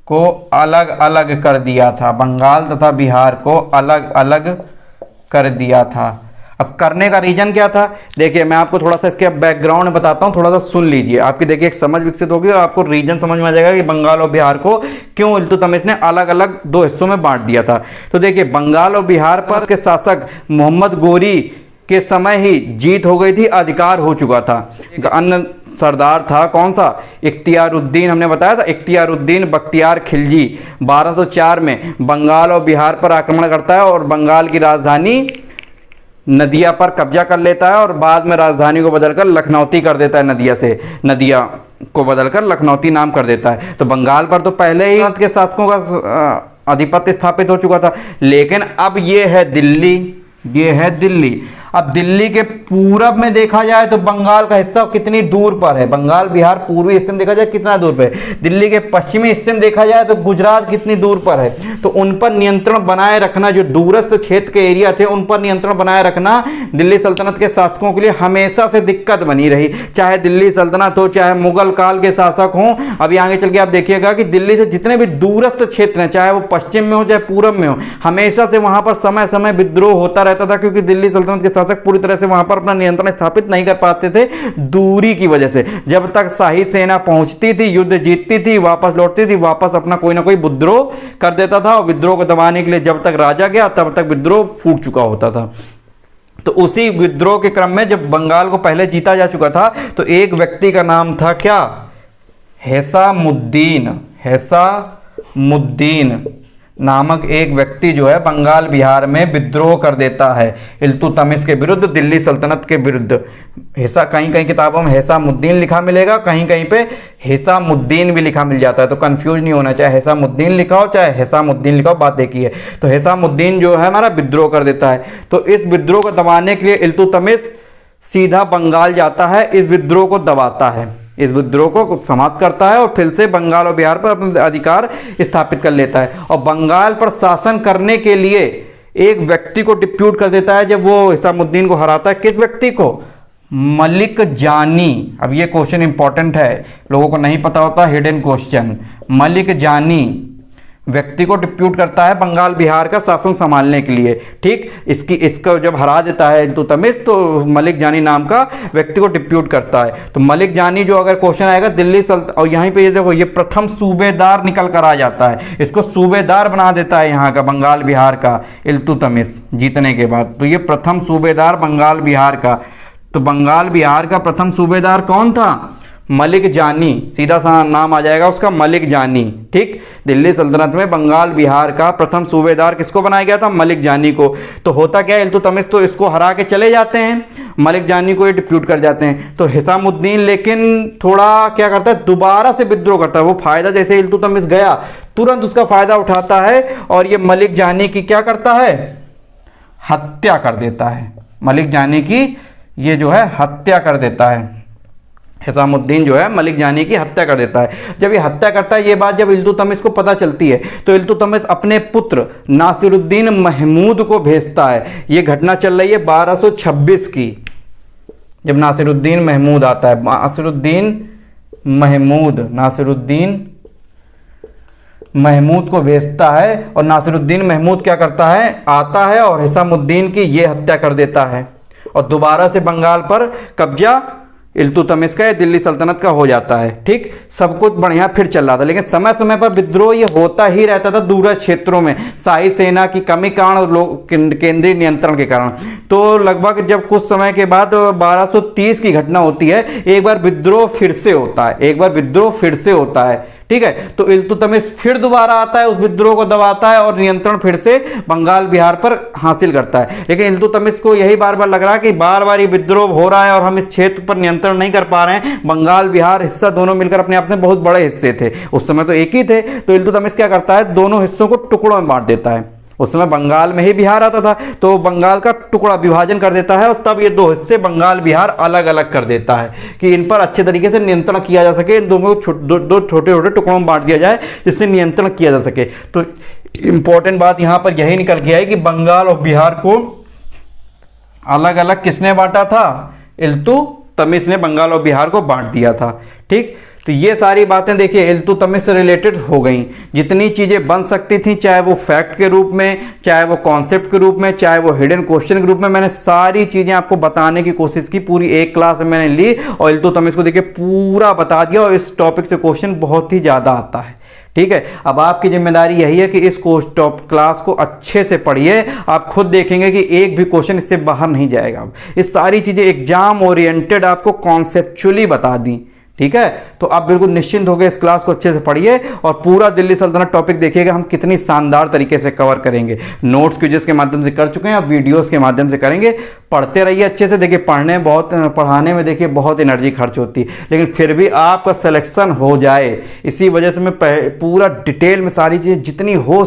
को अलग अलग कर दिया था, बंगाल तथा बिहार को अलग अलग कर दिया था। अब करने का रीजन क्या था? देखिए मैं आपको थोड़ा सा इसके बैकग्राउंड बताता हूं, थोड़ा सा सुन लीजिए, आपकी देखिए एक समझ विकसित होगी और आपको रीजन समझ में आ जाएगा कि बंगाल और बिहार को क्यों इल्तुतमिश ने अलग अलग दो हिस्सों में बांट दिया था। तो देखिए बंगाल और बिहार पर के शासक मोहम्मद गोरी के समय ही जीत हो गई थी, अधिकार हो चुका था। अन्य सरदार था कौन सा? इख्तियारुद्दीन, हमने बताया था इख्तियारुद्दीन बख्तियार खिलजी 1204 में बंगाल और बिहार पर आक्रमण करता है और बंगाल की राजधानी नदिया पर कब्जा कर लेता है और बाद में राजधानी को बदलकर लखनौती कर देता है, नदिया से नदिया को बदलकर लखनौती नाम कर देता है। तो बंगाल पर तो पहले ही के शासकों का आधिपत्य स्थापित हो चुका था, लेकिन अब ये है दिल्ली, ये है दिल्ली। अब दिल्ली के पूरब में देखा जाए तो बंगाल का हिस्सा कितनी दूर पर है? बंगाल बिहार पूर्वी हिस्से में देखा जाए कितना दूर पर है? दिल्ली के पश्चिमी हिस्से में देखा जाए तो गुजरात कितनी दूर पर है? तो उन पर नियंत्रण बनाए रखना, जो दूरस्थ क्षेत्र के एरिया थे उन पर नियंत्रण बनाए रखना दिल्ली सल्तनत के शासकों के लिए हमेशा से दिक्कत बनी रही, चाहे दिल्ली सल्तनत हो, चाहे मुगल काल के शासक हों। अभी आगे चल के आप देखिएगा कि दिल्ली से जितने भी दूरस्थ क्षेत्र हैं, चाहे वो पश्चिम में हो चाहे पूरब में हो, हमेशा से वहां पर समय समय विद्रोह होता रहता था, क्योंकि दिल्ली सल्तनत के शासक पूरी तरह से वहां पर अपना नियंत्रण स्थापित नहीं कर पाते थे दूरी की वजह से। जब तक शाही सेना पहुंचती थी, युद्ध जीतती थी, वापस लौटती थी, वापस अपना कोई ना कोई विद्रोह कर देता था, और विद्रोह को दबाने के लिए जब तक राजा गया तब तक विद्रोह फूट चुका होता था। तो उसी विद्रोह के क्रम में जब बंगाल को पहले जीता जा चुका था तो एक व्यक्ति का नाम था क्या? हैसामुद्दीन, हैसामुद्दीन नामक एक व्यक्ति जो है बंगाल बिहार में विद्रोह कर देता है इल्तुतमिश के विरुद्ध, दिल्ली सल्तनत के विरुद्ध। हिस्सा कहीं कहीं किताबों में हैसामुद्दीन लिखा मिलेगा, कहीं कहीं पे हैसामुद्दीन भी लिखा मिल जाता है, तो कंफ्यूज नहीं होना, चाहे हैसामुद्दीन लिखा हो चाहे हैसामुद्दीन लिखा हो, बात देखिए। तो हैसामुद्दीन जो है हमारा विद्रोह कर देता है। तो इस विद्रोह को दबाने के लिए इल्तुतमिश सीधा बंगाल जाता है, इस विद्रोह को दबाता है, इस विद्रोह को समाप्त करता है और फिर से बंगाल और बिहार पर अपना अधिकार स्थापित कर लेता है। और बंगाल पर शासन करने के लिए एक व्यक्ति को डिप्यूट कर देता है जब वो हैसामुद्दीन को हराता है। किस व्यक्ति को? मलिक जानी। अब ये क्वेश्चन इंपॉर्टेंट है, लोगों को नहीं पता होता, हिडन क्वेश्चन। मलिक जानी व्यक्ति को डिप्यूट करता है बंगाल बिहार का शासन संभालने के लिए। ठीक, इसको जब हरा देता है इल्तुतमिश तो मलिक जानी नाम का व्यक्ति को डिप्यूट करता है। तो मलिक जानी जो अगर क्वेश्चन आएगा दिल्ली और यहीं पे ये देखो, ये प्रथम सूबेदार निकल कर आ जाता है, इसको सूबेदार बना देता है यहाँ का बंगाल बिहार का इल्तुतमिश जीतने के बाद। तो ये प्रथम सूबेदार बंगाल बिहार का। तो बंगाल बिहार का प्रथम सूबेदार कौन था? मलिक जानी, सीधा सा नाम आ जाएगा उसका, मलिक जानी। ठीक, दिल्ली सल्तनत में बंगाल बिहार का प्रथम सूबेदार किसको बनाया गया था? मलिक जानी को। तो होता क्या है, इल्तुतमिश तो इसको हरा के चले जाते हैं, मलिक जानी को ये डिप्यूट कर जाते हैं। तो हिसामुद्दीन लेकिन थोड़ा क्या करता है, दोबारा से विद्रोह करता है। वो फायदा, जैसे इल्तुतमिश गया तुरंत उसका फायदा उठाता है और ये मलिक जानी की क्या करता है? हत्या कर देता है। मलिक जानी की ये जो है हत्या कर देता है। हिसामुद्दीन जो है मलिक जानी की हत्या कर देता है। जब ये हत्या करता है, ये बात जब इल्तुतमिश को पता चलती है तो इल्तुतमिश अपने पुत्र नासिरुद्दीन महमूद को भेजता है। ये घटना चल रही है 1226 की, जब नासिरुद्दीन महमूद आता है। नासिरुद्दीन महमूद को भेजता है और नासिरुद्दीन महमूद क्या करता है? आता है और हिसामुद्दीन की ये हत्या कर देता है और दोबारा से बंगाल पर कब्जा इल्तुतमिश का, दिल्ली सल्तनत का हो जाता है। ठीक, सब कुछ बढ़िया फिर चल रहा था, लेकिन समय समय पर विद्रोह ये होता ही रहता था दूरस्थ क्षेत्रों में, शाही सेना की कमी कारण और लोग केंद्रीय नियंत्रण के कारण। तो लगभग जब कुछ समय के बाद 1230 की घटना होती है, एक बार विद्रोह फिर से होता है। ठीक है, तो इल्तुतमिश फिर दोबारा आता है, उस विद्रोह को दबाता है और नियंत्रण फिर से बंगाल बिहार पर हासिल करता है। लेकिन इल्तुतमिश को यही बार बार लग रहा है कि बार बार ये विद्रोह हो रहा है और हम इस क्षेत्र पर नियंत्रण नहीं कर पा रहे हैं। बंगाल बिहार हिस्सा दोनों मिलकर अपने आप में बहुत बड़े हिस्से थे, उस समय तो एक ही थे। तो इल्तुतमिश क्या करता है, दोनों हिस्सों को टुकड़ों में बांट देता है। उस समय बंगाल में ही बिहार आता था, तो बंगाल का टुकड़ा विभाजन कर देता है और तब ये दो हिस्से बंगाल बिहार अलग अलग कर देता है कि इन पर अच्छे तरीके से नियंत्रण किया जा सके। इन दोनों को दो छोटे छोटे टुकड़ों में बांट दिया जाए जिससे नियंत्रण किया जा सके। तो इंपॉर्टेंट बात यहां पर यही निकल के आई कि बंगाल और बिहार को अलग अलग किसने बांटा था? इल्तुतमिश ने बंगाल और बिहार को बांट दिया था। ठीक, तो ये सारी बातें देखिए इल्तुतमिश से रिलेटेड हो गई। जितनी चीज़ें बन सकती थी, चाहे वो फैक्ट के रूप में, चाहे वो कॉन्सेप्ट के रूप में, चाहे वो हिडन क्वेश्चन के रूप में, मैंने सारी चीज़ें आपको बताने की कोशिश की। पूरी एक क्लास में मैंने ली और इल्तुतमिश को देखिए पूरा बता दिया और इस टॉपिक से क्वेश्चन बहुत ही ज़्यादा आता है। ठीक है, अब आपकी जिम्मेदारी यही है कि इस क्लास को अच्छे से पढ़िए। आप खुद देखेंगे कि एक भी क्वेश्चन इससे बाहर नहीं जाएगा। ये सारी चीज़ें एग्जाम ओरिएंटेड आपको कॉन्सेप्चुअली बता दी। ठीक है, तो आप बिल्कुल निश्चिंत हो गए, इस क्लास को अच्छे से पढ़िए और पूरा दिल्ली सल्तनत टॉपिक देखिएगा हम कितनी शानदार तरीके से कवर करेंगे। नोट्स क्विज़ेस के माध्यम से कर चुके हैं, अब वीडियोस के माध्यम से करेंगे। पढ़ते रहिए अच्छे से। देखिए पढ़ाने में देखिए बहुत एनर्जी खर्च होती है, लेकिन फिर भी आपका सिलेक्शन हो जाए, इसी वजह से मैं पूरा डिटेल में सारी चीज़ें जितनी हो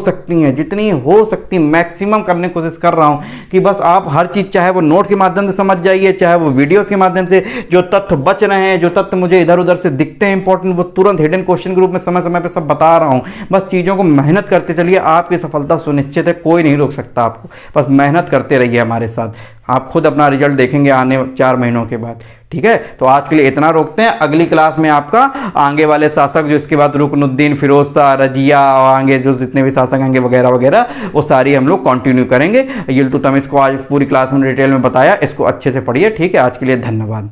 सकती मैक्सिमम करने की कोशिश कर रहा हूँ कि बस आप हर चीज़, चाहे वो नोट्स के माध्यम से समझ जाइए, चाहे वो वीडियोज़ के माध्यम से जो तथ्य बच रहे हैं, जो तथ्य मुझे इधर उधर से दिखते हैं इंपॉर्टेंट, वो तुरंत हिडन क्वेश्चन के रूप में समय समय पे सब बता रहा हूं। बस चीजों को मेहनत करते चलिए, आपकी सफलता सुनिश्चित है, कोई नहीं रोक सकता आपको। बस मेहनत करते रहिए हमारे साथ, आप खुद अपना रिजल्ट देखेंगे आने 4 महीनों के बाद। ठीक है, तो आज के लिए इतना रोकते हैं। अगली क्लास में आपका आगे वाले शासक, जो इसके बाद रुकनुद्दीन, फिरोज शाह, रजिया और आगे जो जितने भी शासक आएंगे वगैरह वगैरह, वो सारी हम लोग कंटिन्यू करेंगे। इल्तुतमिश को आज पूरी क्लास में डिटेल में बताया, इसको अच्छे से पढ़िए। ठीक है, आज के लिए धन्यवाद।